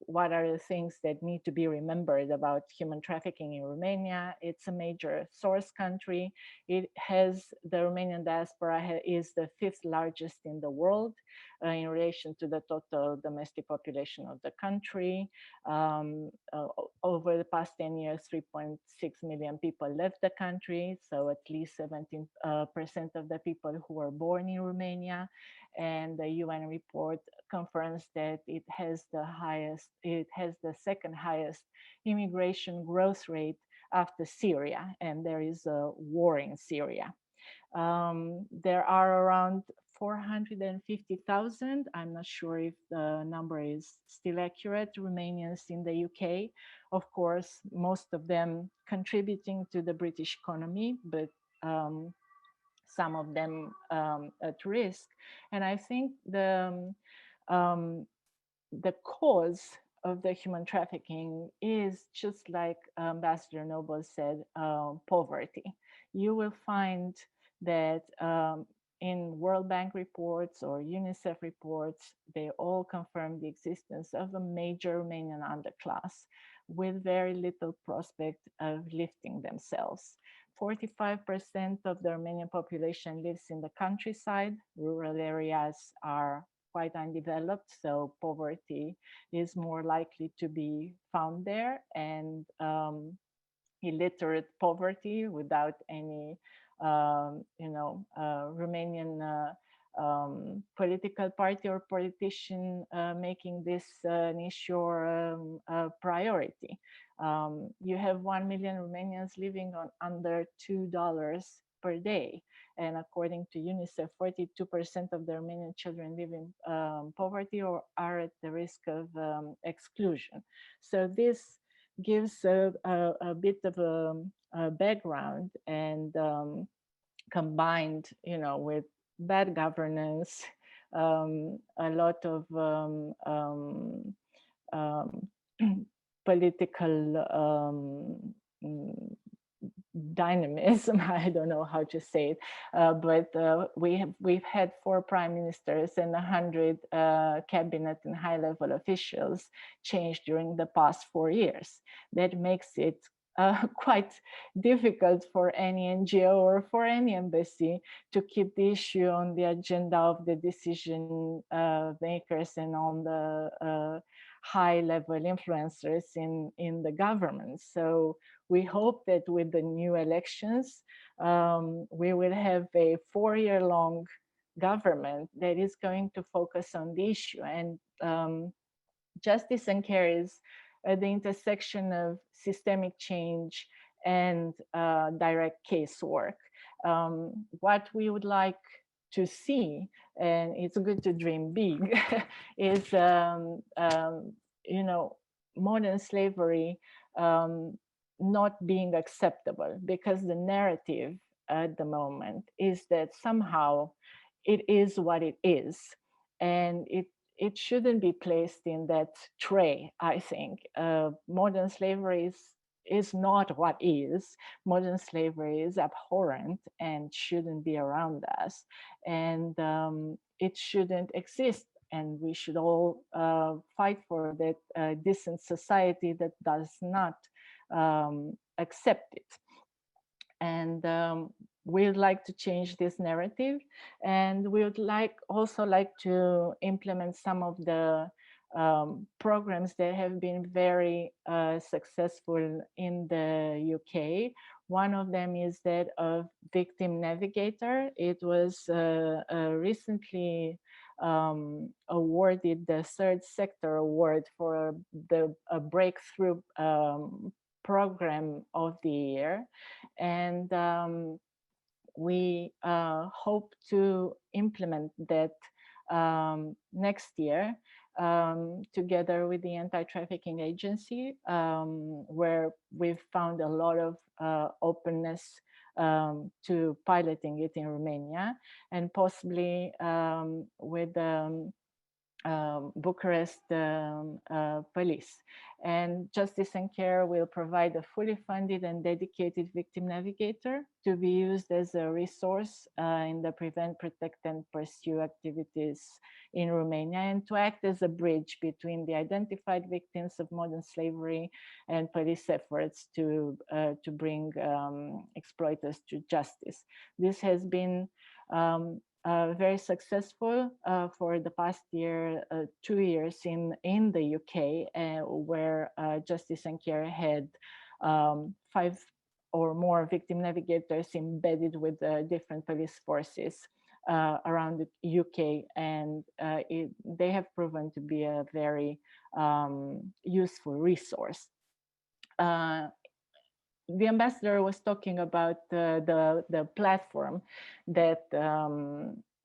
what are the things that need to be remembered about human trafficking in Romania. It's a major source country. It has, the Romanian diaspora is the 5th largest in the world in relation to the total domestic population of the country. Over the past 10 years, 3.6 million people left the country. So at least 17% of the people who were born in Romania. And the UN report confirms that it has the second highest immigration growth rate after Syria, and there is a war in Syria. There are around 450,000, I'm not sure if the number is still accurate, Romanians in the UK. Of course, most of them contributing to the British economy, but some of them at risk. And I think the cause of the human trafficking is, just like Ambassador Noble said, poverty. You will find that in World Bank reports or UNICEF reports, they all confirm the existence of a major Romanian underclass with very little prospect of lifting themselves. 45% of the Romanian population lives in the countryside. Rural areas are quite undeveloped, so poverty is more likely to be found there, and illiterate poverty without any, Romanian political party or politician making this an issue or a priority. You have 1 million Romanians living on under $2 per day. And according to UNICEF, 42% of the Romanian children live in poverty or are at the risk of exclusion. So this gives a bit of a background, and combined, with bad governance, a lot of political dynamism. I don't know how to say it, but we've had 4 prime ministers and 100 cabinet and high-level officials change during the past 4 years. That makes it quite difficult for any NGO or for any embassy to keep the issue on the agenda of the decision makers and on the high-level influencers in the government. So we hope that with the new elections, we will have a 4-year-long government that is going to focus on the issue. And justice and care is at the intersection of systemic change and direct casework. What we would like to see, and it's good to dream big, is modern slavery not being acceptable, because the narrative at the moment is that somehow it is what it is, and it shouldn't be placed in that tray. I think modern slavery is not what is. Modern slavery is abhorrent and shouldn't be around us, and it shouldn't exist. And we should all fight for that decent society that does not accept it. And we'd like to change this narrative, and we would also like to implement some of the programs that have been very successful in the UK. One of them is that of Victim Navigator. It was recently awarded the Third Sector Award for the breakthrough program of the year. And we hope to implement that next year together with the Anti-Trafficking Agency, where we've found a lot of openness to piloting it in Romania, and possibly with Bucharest police. And Justice and Care will provide a fully funded and dedicated victim navigator to be used as a resource in the prevent, protect and pursue activities in Romania, and to act as a bridge between the identified victims of modern slavery and police efforts to bring exploiters to justice. This has been very successful for the past year, 2 years in the UK, where Justice and Care had 5 or more victim navigators embedded with different police forces around the UK, and they have proven to be a very useful resource. The ambassador was talking about the platform that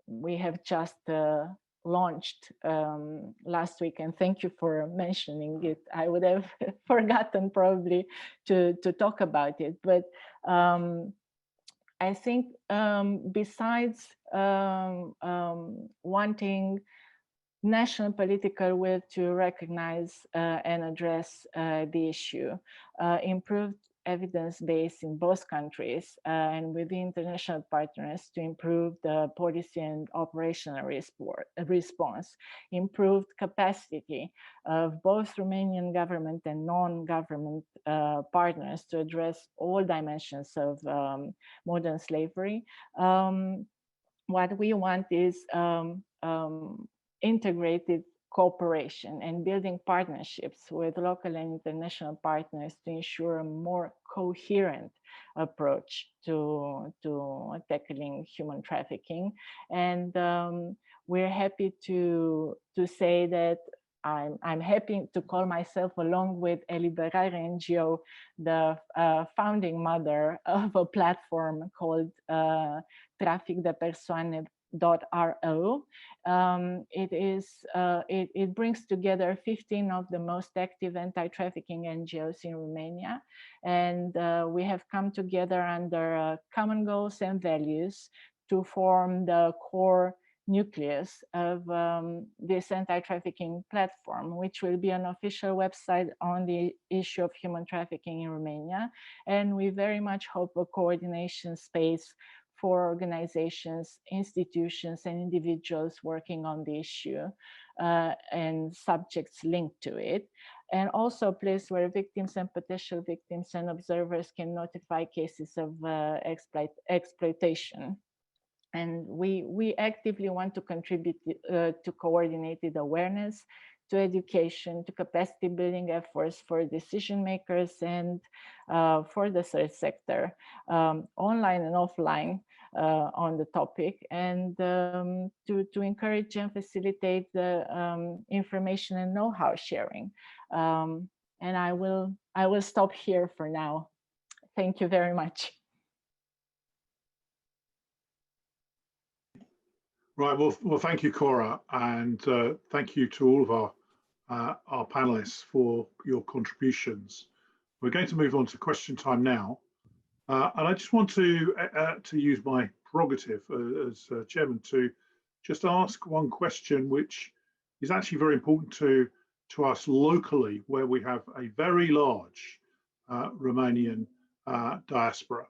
we have just launched last week, and thank you for mentioning it. I would have forgotten probably to talk about it, but I think besides wanting national political will to recognize and address the issue, improved evidence base in both countries and with the international partners to improve the policy and operational response, improved capacity of both Romanian government and non-government partners to address all dimensions of modern slavery. What we want is integrated cooperation and building partnerships with local and international partners to ensure a more coherent approach to tackling human trafficking. And we're happy to say that I'm happy to call myself, along with Eliberare NGO, the founding mother of a platform called Trafic de Persoane .ro. It brings together 15 of the most active anti-trafficking NGOs in Romania, and we have come together under common goals and values to form the core nucleus of this anti-trafficking platform, which will be an official website on the issue of human trafficking in Romania. And we very much hope a coordination space for organizations, institutions, and individuals working on the issue and subjects linked to it. And also a place where victims and potential victims and observers can notify cases of exploitation. And we actively want to contribute to coordinated awareness, to education, to capacity building efforts for decision makers and for the third sector, online and offline on the topic, and to encourage and facilitate the information and know-how sharing. And I will stop here for now. Thank you very much. Right, well, thank you, Cora, and thank you to all of our panelists for your contributions. We're going to move on to question time now, and I just want to use my prerogative as chairman to just ask one question, which is actually very important to us locally, where we have a very large Romanian diaspora.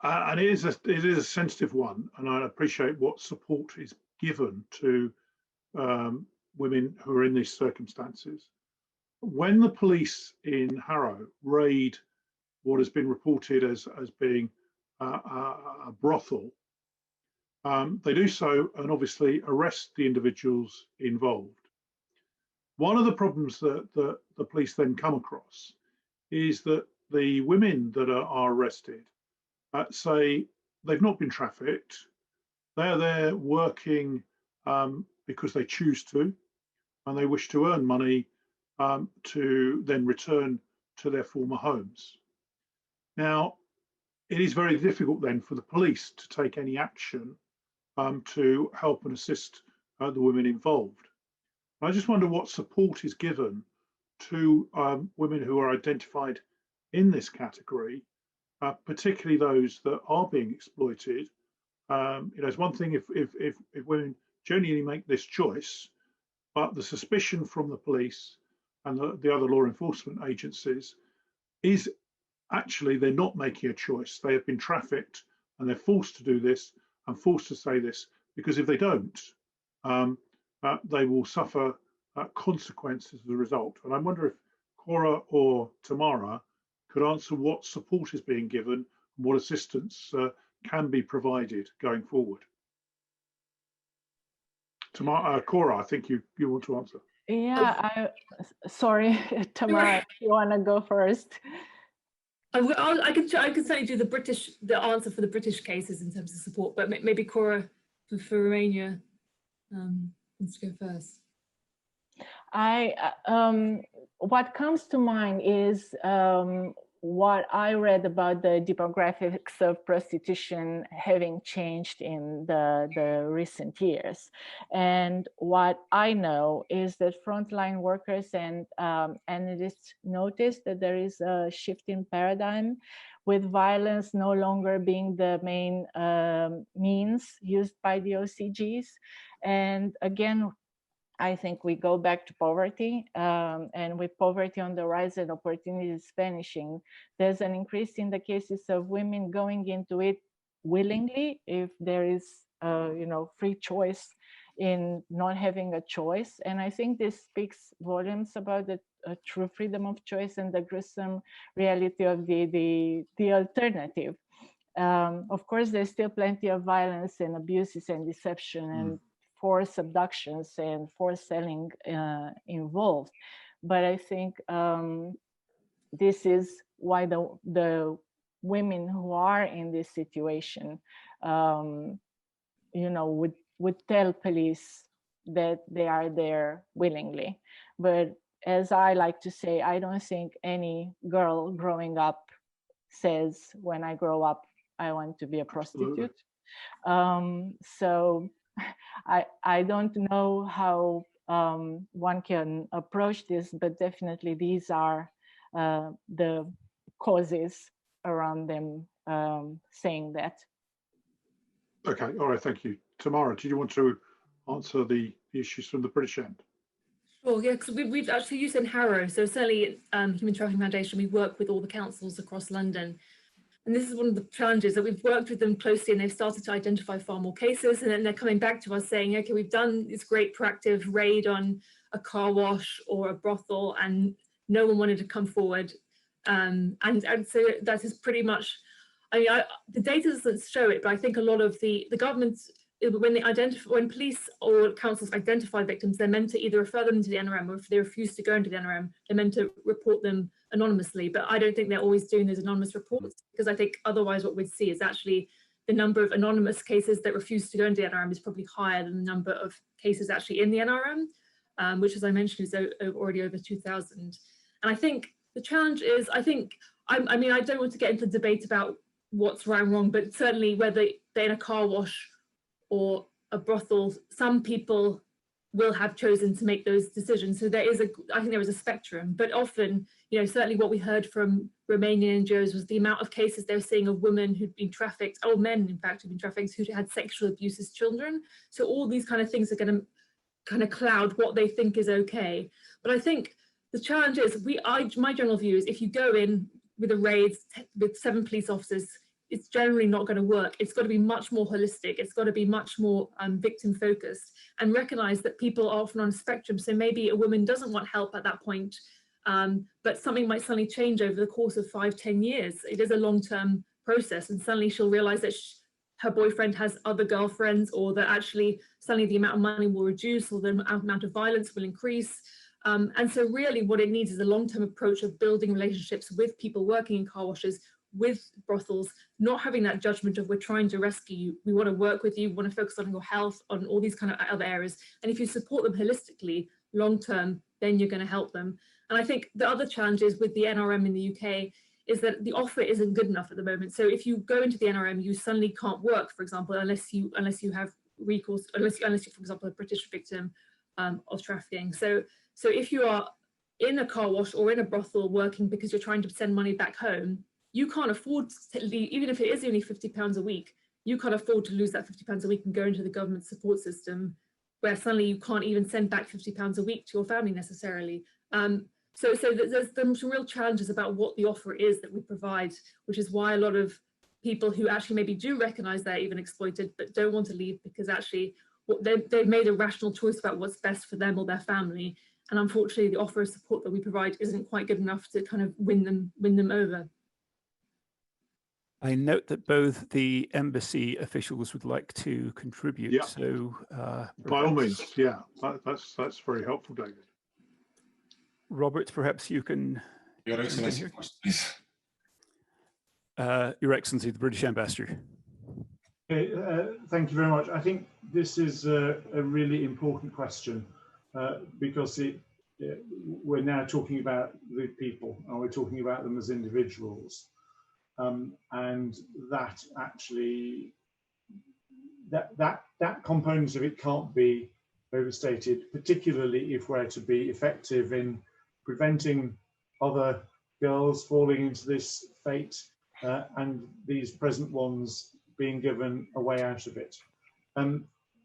And it is a sensitive one, and I appreciate what support is given to women who are in these circumstances. When the police in Harrow raid what has been reported as being a brothel, they do so and obviously arrest the individuals involved. One of the problems that the police then come across is that the women that are arrested say they've not been trafficked, they're there working because they choose to, and they wish to earn money to then return to their former homes. Now, it is very difficult then for the police to take any action to help and assist the women involved. I just wonder what support is given to women who are identified in this category, particularly those that are being exploited. It's one thing if women genuinely make this choice, but the suspicion from the police and the other law enforcement agencies is actually they're not making a choice. They have been trafficked and they're forced to do this and forced to say this, because if they don't, they will suffer consequences as a result. And I wonder if Cora or Tamara could answer what support is being given and what assistance can be provided going forward. Tamara, Cora, I think you want to answer. Yeah, sorry, Tamara, if you want to go first. I could certainly do the answer for the British cases in terms of support, but maybe Cora for Romania wants to go first. What comes to mind is what I read about the demographics of prostitution having changed in the recent years. And what I know is that frontline workers and analysts noticed that there is a shift in paradigm, with violence no longer being the main means used by the OCGs. And again, I think we go back to poverty, and with poverty on the rise and opportunities vanishing, there's an increase in the cases of women going into it willingly if there is free choice in not having a choice. And I think this speaks volumes about the true freedom of choice and the gruesome reality of the alternative. Of course, there's still plenty of violence and abuses and deception and forced abductions and forced selling involved. But I think this is why the women who are in this situation, would tell police that they are there willingly. But as I like to say, I don't think any girl growing up says, when I grow up, I want to be a prostitute. So I don't know how one can approach this, but definitely these are the causes around them saying that. Okay, all right, thank you. Tamara, do you want to answer the issues from the British end? Sure, yeah, because we've actually used in Harrow, so certainly Human Trafficking Foundation, we work with all the councils across London. And this is one of the challenges, that we've worked with them closely and they've started to identify far more cases, and then they're coming back to us saying, okay, we've done this great proactive raid on a car wash or a brothel and no one wanted to come forward. And so that is pretty much, the data doesn't show it, but I think a lot of the governments, when police or councils identify victims, they're meant to either refer them into the NRM, or if they refuse to go into the NRM, they're meant to report them anonymously. But I don't think they're always doing those anonymous reports, because I think otherwise what we'd see is actually the number of anonymous cases that refuse to go into the NRM is probably higher than the number of cases actually in the NRM, which, as I mentioned, is already over 2,000. And I think the challenge is, I don't want to get into the debate about what's right and wrong, but certainly whether they're in a car wash or a brothel, some people will have chosen to make those decisions. So I think there is a spectrum, but often, certainly what we heard from Romanian NGOs was the amount of cases they're seeing of women who'd been trafficked, or men in fact who'd been trafficked, who'd had sexual abuse as children. So all these kind of things are going to kind of cloud what they think is okay. But I think the challenge is, my general view is, if you go in with a raid with 7 police officers, it's generally not going to work. It's got to be much more holistic. It's got to be much more victim focused, and recognize that people are often on a spectrum. So maybe a woman doesn't want help at that point, but something might suddenly change over the course of 5-10 years. It is a long-term process, and suddenly she'll realize that her boyfriend has other girlfriends, or that actually suddenly the amount of money will reduce, or the amount of violence will increase. And so really what it needs is a long-term approach of building relationships with people working in car washes, with brothels, not having that judgment of we're trying to rescue you, we want to work with you, we want to focus on your health, on all these kind of other areas. And if you support them holistically, long-term, then you're going to help them. And I think the other challenges with the NRM in the UK is that the offer isn't good enough at the moment. So if you go into the NRM, you suddenly can't work, for example, unless you have recourse, unless you're, for example, a British victim of trafficking. So if you are in a car wash or in a brothel working because you're trying to send money back home, you can't afford to leave, even if it is only £50 a week, you can't afford to lose that £50 a week and go into the government support system where suddenly you can't even send back £50 a week to your family necessarily. So there's some real challenges about what the offer is that we provide, which is why a lot of people who actually maybe do recognise they're even exploited but don't want to leave because actually they've made a rational choice about what's best for them or their family. And unfortunately, the offer of support that we provide isn't quite good enough to kind of win them over. I note that both the embassy officials would like to contribute. Yeah. So by all means, yeah, that's very helpful, David. Robert, perhaps you can. Your Excellency, please. Your Excellency, the British Ambassador. Thank you very much. I think this is a really important question because we're now talking about the people and we're talking about them as individuals. And that actually, that component of it can't be overstated, particularly if we're to be effective in preventing other girls falling into this fate and these present ones being given a way out of it.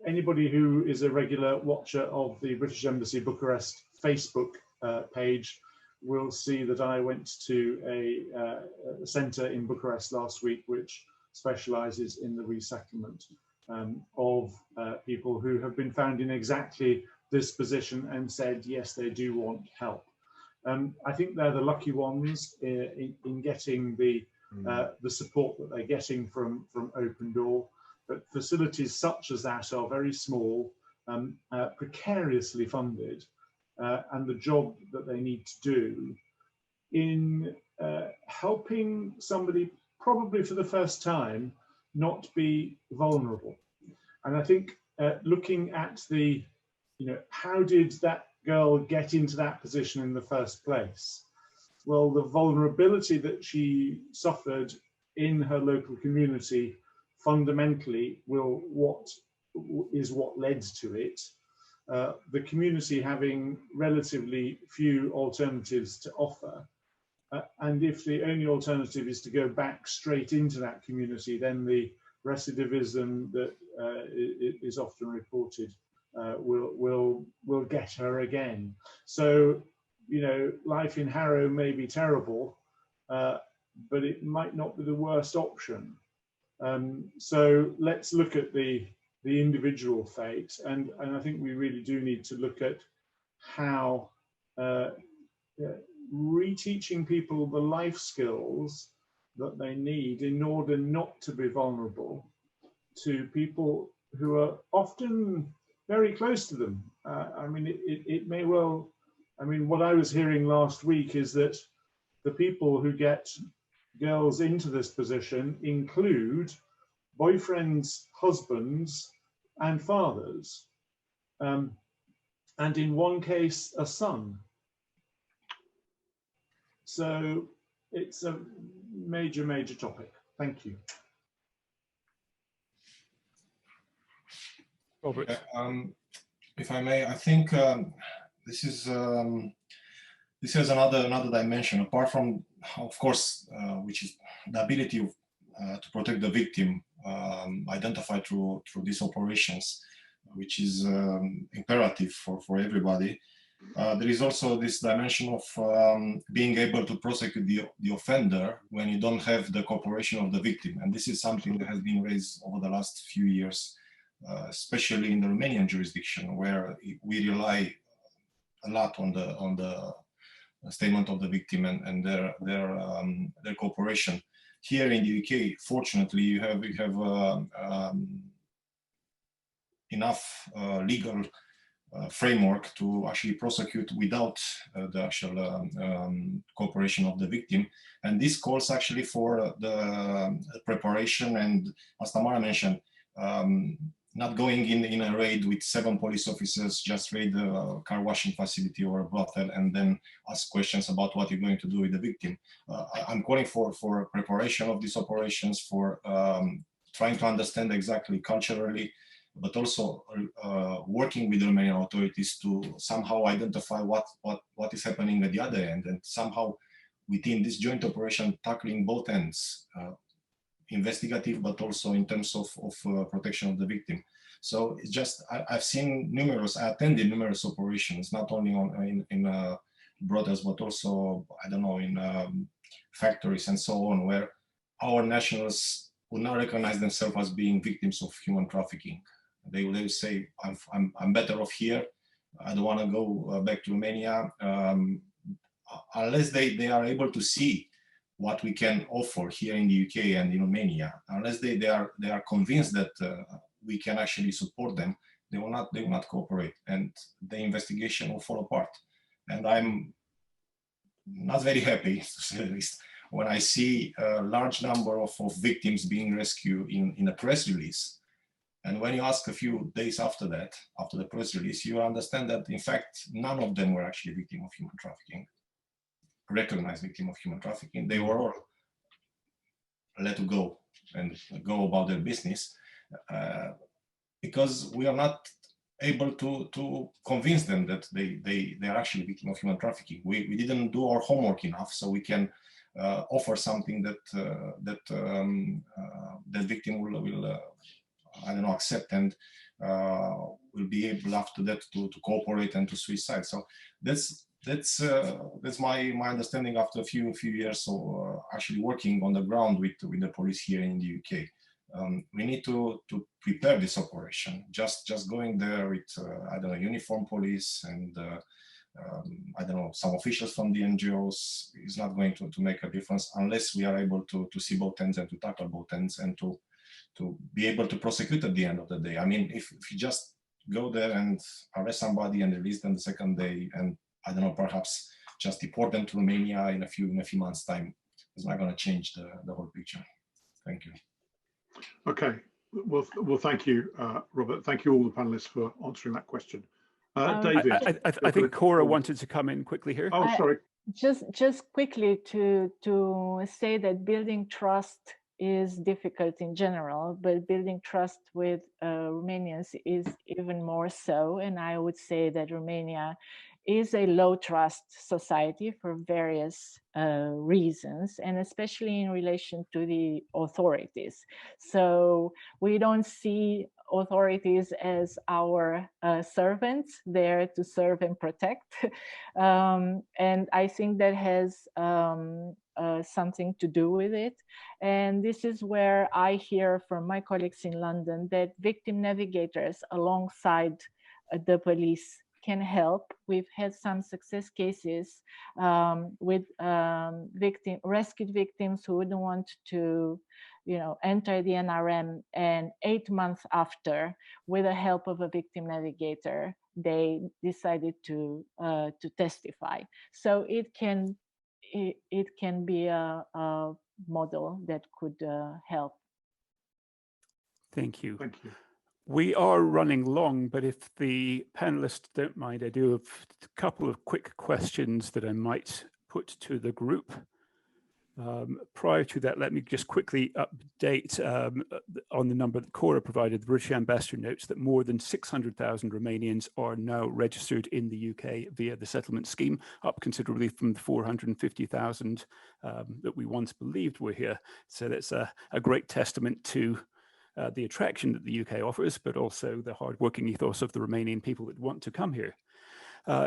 Anybody who is a regular watcher of the British Embassy Bucharest Facebook page will see that I went to a centre in Bucharest last week which specialises in the resettlement of people who have been found in exactly this position and said, yes, they do want help. I think they're the lucky ones in getting the support that they're getting from Open Door, but facilities such as that are very small, precariously funded, and the job that they need to do in helping somebody probably for the first time not be vulnerable. And I think looking at the, how did that girl get into that position in the first place? Well, the vulnerability that she suffered in her local community fundamentally what led to it. The community having relatively few alternatives to offer. And if the only alternative is to go back straight into that community, then the recidivism that is often reported will get her again. So, life in Harrow may be terrible, but it might not be the worst option. So let's look at the individual fate, and I think we really do need to look at how reteaching people the life skills that they need in order not to be vulnerable to people who are often very close to them. It may well, what I was hearing last week is that the people who get girls into this position include boyfriends, husbands, and fathers, and in one case, a son. So it's a major, major topic. Thank you. Robert. If I may, I think this has another dimension apart from, of course, which is the ability to protect the victim, identified through these operations, which is imperative for everybody. There is also this dimension of being able to prosecute the offender when you don't have the cooperation of the victim, and this is something that has been raised over the last few years, especially in the Romanian jurisdiction, where we rely a lot on the statement of the victim and their cooperation. here in the UK, fortunately, you have enough legal framework to actually prosecute without the actual cooperation of the victim. And this calls actually for the preparation and, as Tamara mentioned, not going in a raid with 7 police officers, just raid a car washing facility or a brothel and then ask questions about what you're going to do with the victim. I'm calling for preparation of these operations, for trying to understand exactly culturally, but also working with the Romanian authorities to somehow identify what is happening at the other end, and somehow within this joint operation tackling both ends, investigative, but also in terms of protection of the victim. So it's just, I've seen numerous, I attended numerous operations, not only in brothels, but also, I don't know, in factories and so on, where our nationals would not recognize themselves as being victims of human trafficking. They will say, I'm better off here. I don't want to go back to Romania, unless they are able to see what we can offer here in the UK and in Romania. Unless they are convinced that we can actually support them, they will not cooperate, and the investigation will fall apart. And I'm not very happy, to say the least, when I see a large number of victims being rescued in a press release. And when you ask a few days after that, after the press release, you understand that in fact, none of them were actually victim of human trafficking, recognized victim of human trafficking. They were all let to go and go about their business, because we are not able to convince them that they are actually victim of human trafficking. We didn't do our homework enough, so we can offer something that the victim will I don't know, accept, and will be able after that to cooperate and to suicide. So that's my understanding after a few years of actually working on the ground with the police here in the UK. We need to prepare this operation. Just going there with I don't know, uniform police and I don't know, some officials from the NGOs is not going to make a difference unless we are able to see both ends and to tackle both ends and to be able to prosecute at the end of the day. I mean, if you just go there and arrest somebody and release them the second day, and I don't know, perhaps just deport them to Romania in a few months' time, it's not going to change the whole picture. Thank you. Okay, well, thank you, Robert. Thank you all the panelists for answering that question. David, I think Cora wanted to come in quickly here. Oh, sorry. Just quickly to say that building trust is difficult in general, but building trust with Romanians is even more so. And I would say that Romania is a low trust society for various reasons, and especially in relation to the authorities. So we don't see authorities as our servants there to serve and protect. And I think that has something to do with it. And this is where I hear from my colleagues in London that victim navigators alongside the police can help. We've had some success cases with rescued victims who wouldn't want to, enter the NRM, and 8 months after, with the help of a victim navigator, they decided to testify. So it can be a model that could help. Thank you. Thank you. We are running long, but if the panelists don't mind, I do have a couple of quick questions that I might put to the group. Prior to that, let me just quickly update on the number that Cora provided. The British Ambassador notes that more than 600,000 Romanians are now registered in the UK via the settlement scheme, up considerably from the 450,000 that we once believed were here. So that's a great testament to the attraction that the UK offers, but also the hardworking ethos of the Romanian people that want to come here.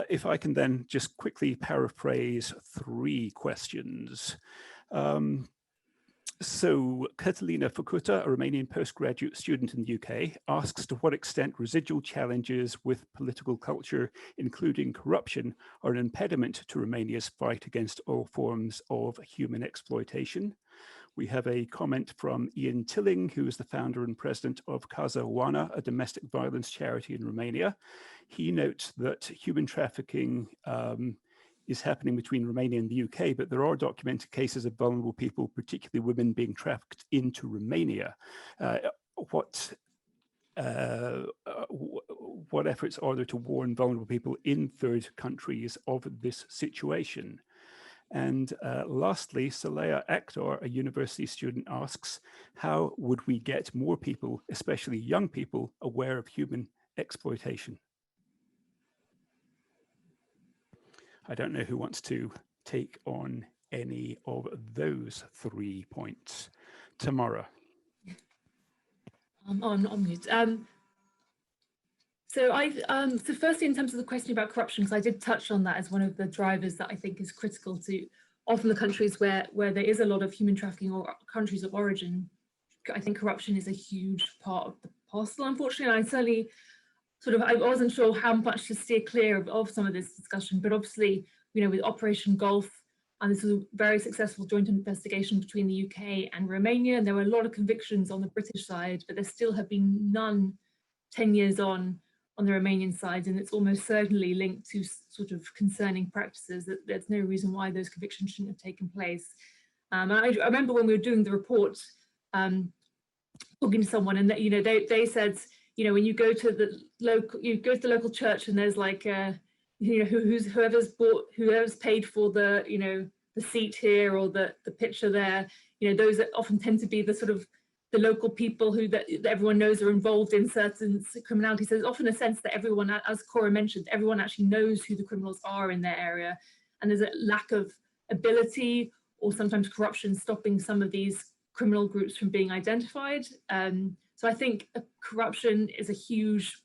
If I can then just quickly paraphrase 3 questions. So Catalina Făcută, a Romanian postgraduate student in the UK, asks to what extent residual challenges with political culture, including corruption, are an impediment to Romania's fight against all forms of human exploitation. We have a comment from Ian Tilling, who is the founder and president of Casa Oana, a domestic violence charity in Romania. He notes that human trafficking is happening between Romania and the UK, but there are documented cases of vulnerable people, particularly women, being trafficked into Romania. What efforts are there to warn vulnerable people in third countries of this situation? And lastly, Salea Akhtar, a university student, asks, how would we get more people, especially young people, aware of human exploitation? I don't know who wants to take on any of those 3 points. Tamara. On mute. So firstly, in terms of the question about corruption, because I did touch on that as one of the drivers that I think is critical to often the countries where there is a lot of human trafficking or countries of origin. I think corruption is a huge part of the parcel, unfortunately. I certainly I wasn't sure how much to steer clear of some of this discussion, but obviously, you know, with Operation Gulf, and this was a very successful joint investigation between the UK and Romania, and there were a lot of convictions on the British side, but there still have been none 10 years on the Romanian side, and it's almost certainly linked to sort of concerning practices that there's no reason why those convictions shouldn't have taken place. I remember when we were doing the report, talking to someone, and that, you know, they said, you know, when you go to the local church, and there's like you know, whoever's paid for the, you know, the seat here or the picture there, you know, those that often tend to be the sort of the local people that everyone knows are involved in certain criminality. So there's often a sense that everyone, as Cora mentioned, everyone actually knows who the criminals are in their area, and there's a lack of ability or sometimes corruption stopping some of these criminal groups from being identified. So I think corruption is a huge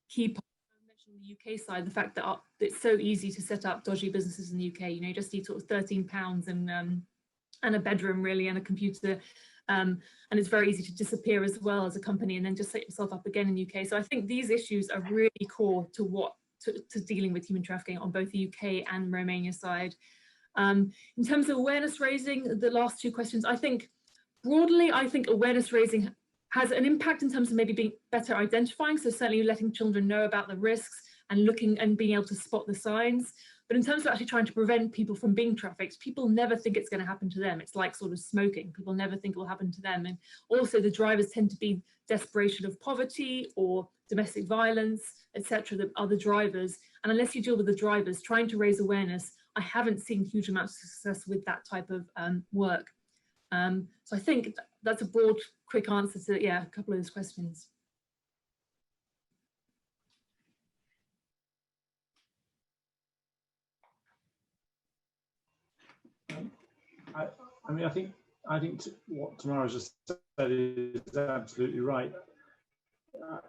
key part. I mentioned the UK side, the fact that it's so easy to set up dodgy businesses in the UK. You know, you just need sort of £13 and a bedroom really, and a computer. And it's very easy to disappear as well as a company and then just set yourself up again in the UK. So I think these issues are really core to dealing with human trafficking on both the UK and Romania side. In terms of awareness raising, the last two questions, I think broadly, I think awareness raising has an impact in terms of maybe being better identifying. So certainly letting children know about the risks and looking and being able to spot the signs. But in terms of actually trying to prevent people from being trafficked, people never think it's going to happen to them. It's like sort of smoking. People never think it will happen to them. And also the drivers tend to be desperation of poverty or domestic violence, etc. that are the drivers. And unless you deal with the drivers, trying to raise awareness, I haven't seen huge amounts of success with that type of work. So I think that's a broad, quick answer to, yeah, a couple of those questions. I mean, I think what Tamara just said is absolutely right.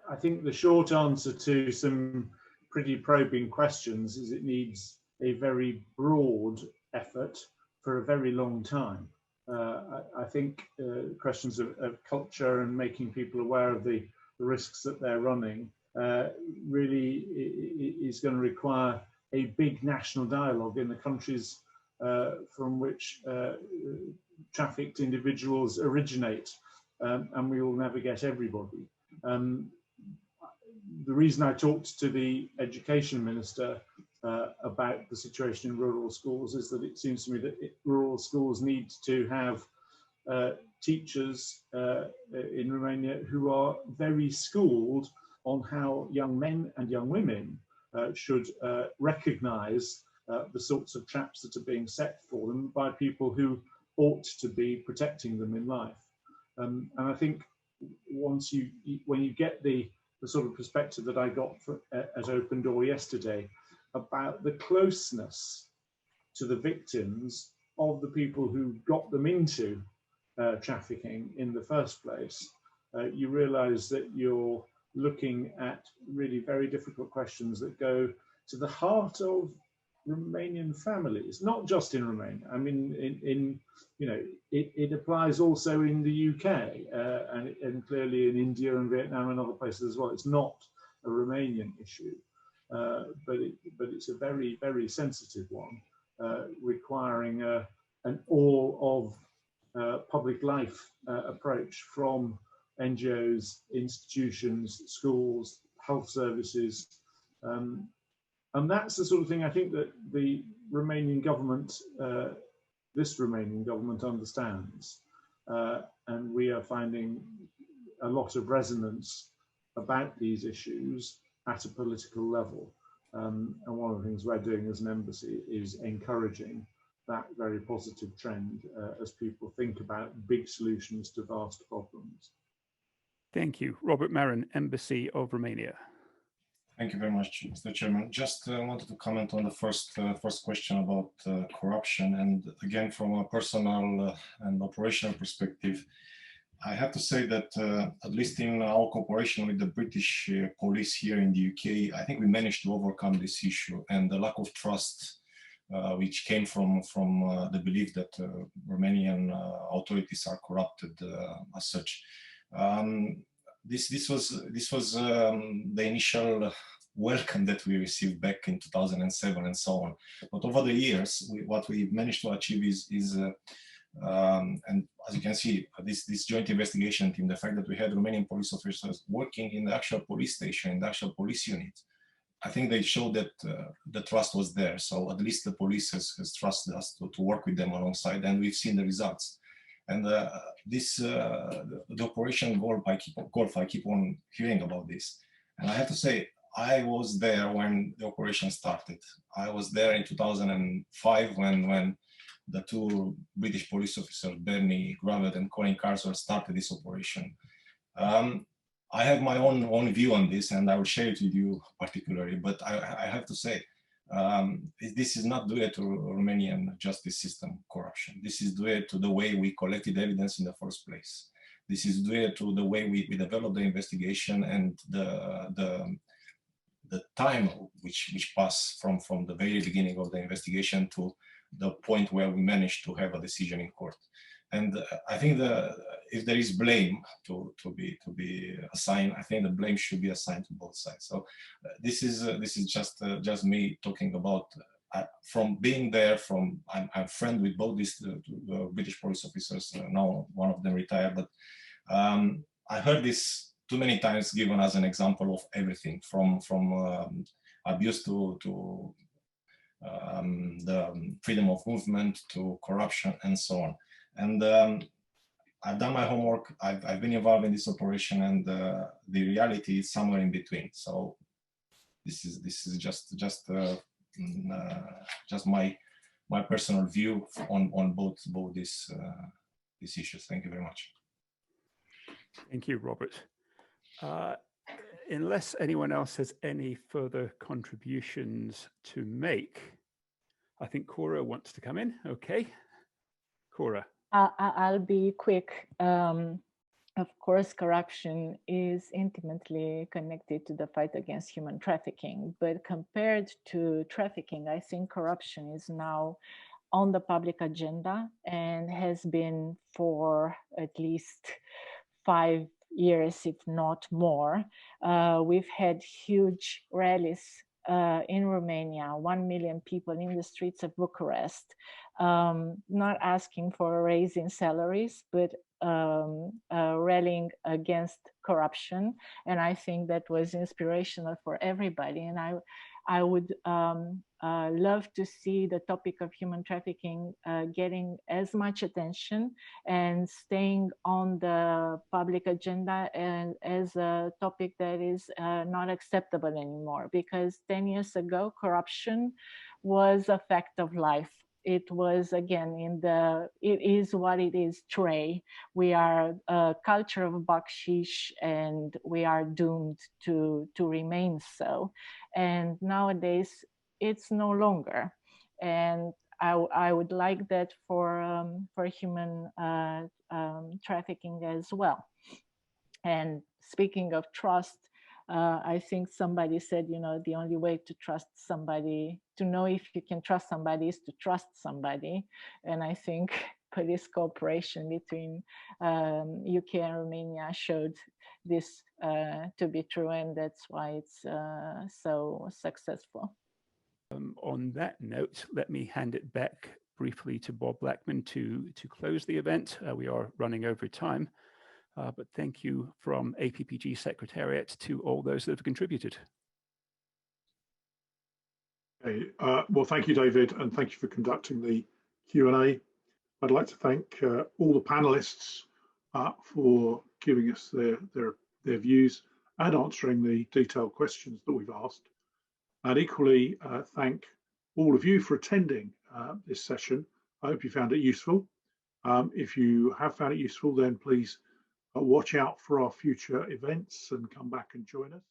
I think the short answer to some pretty probing questions is it needs a very broad effort for a very long time. I think questions of culture and making people aware of the risks that they're running really is going to require a big national dialogue in the countries from which trafficked individuals originate, and we will never get everybody. The reason I talked to the Education Minister about the situation in rural schools is that it seems to me that rural schools need to have teachers in Romania who are very schooled on how young men and young women should recognise the sorts of traps that are being set for them by people who ought to be protecting them in life. And I think when you get the sort of perspective that I got at Open Door yesterday about the closeness to the victims of the people who got them into trafficking in the first place, you realise that you're looking at really very difficult questions that go to the heart of Romanian families, not just in Romania. I mean, you know, it applies also in the UK and clearly in India and Vietnam and other places as well. It's not a Romanian issue, but it's a very, very sensitive one, requiring an all of public life approach from NGOs, institutions, schools, health services. And that's the sort of thing I think that the Romanian government, this Romanian government understands. And we are finding a lot of resonance about these issues at a political level. And one of the things we're doing as an embassy is encouraging that very positive trend as people think about big solutions to vast problems. Thank you. Robert Marin, Embassy of Romania. Thank you very much, Mr. Chairman. Just wanted to comment on the first question about corruption. And again, from a personal and operational perspective, I have to say that at least in our cooperation with the British police here in the UK, I think we managed to overcome this issue and the lack of trust which came from the belief that Romanian authorities are corrupted as such. This was the initial welcome that we received back in 2007 and so on. But over the years, what we managed to achieve is and as you can see, this joint investigation team, the fact that we had Romanian police officers working in the actual police station, in the actual police unit, I think they showed that the trust was there. So at least the police has trusted us to work with them alongside, and we've seen the results. And the Operation Golf, I keep on hearing about this. And I have to say, I was there when the operation started. I was there in 2005 when the two British police officers, Bernie Gravet and Colin Carswell, started this operation. I have my own view on this, and I will share it with you particularly, but I have to say, this is not due to Romanian justice system corruption. This is due to the way we collected evidence in the first place. This is due to the way we developed the investigation and the time which passed from the very beginning of the investigation to the point where we managed to have a decision in court. And I think if there is blame to be assigned, I think the blame should be assigned to both sides. So this is just me talking about from being there. I'm friend with both these British police officers. Now one of them retired, but I heard this too many times given as an example of everything from abuse to the freedom of movement to corruption and so on. And I've done my homework. I've been involved in this operation, and the reality is somewhere in between. So this is just my personal view on both these issues. Thank you very much. Thank you, Robert. Unless anyone else has any further contributions to make, I think Cora wants to come in. Okay, Cora. I'll be quick. Of course, corruption is intimately connected to the fight against human trafficking, but compared to trafficking, I think corruption is now on the public agenda and has been for at least 5 years, if not more. We've had huge rallies in Romania, 1 million people in the streets of Bucharest, not asking for a raise in salaries, but rallying against corruption. And I think that was inspirational for everybody. And I would love to see the topic of human trafficking getting as much attention and staying on the public agenda and as a topic that is not acceptable anymore. Because 10 years ago, corruption was a fact of life. It was, again, it is what it is, tray. We are a culture of bakshish, and we are doomed to remain so. And nowadays, it's no longer. And I would like that for human trafficking as well. And speaking of trust, I think somebody said, the only way to trust somebody, to know if you can trust somebody, is to trust somebody. And I think police cooperation between UK and Romania showed this to be true, and that's why it's so successful. On that note, let me hand it back briefly to Bob Blackman to close the event. We are running over time, but thank you from APPG Secretariat to all those that have contributed. Okay, well, thank you, David, and thank you for conducting the Q&A. I'd like to thank all the panelists for giving us their views and answering the detailed questions that we've asked. And equally, thank all of you for attending this session. I hope you found it useful. If you have found it useful, then please watch out for our future events and come back and join us.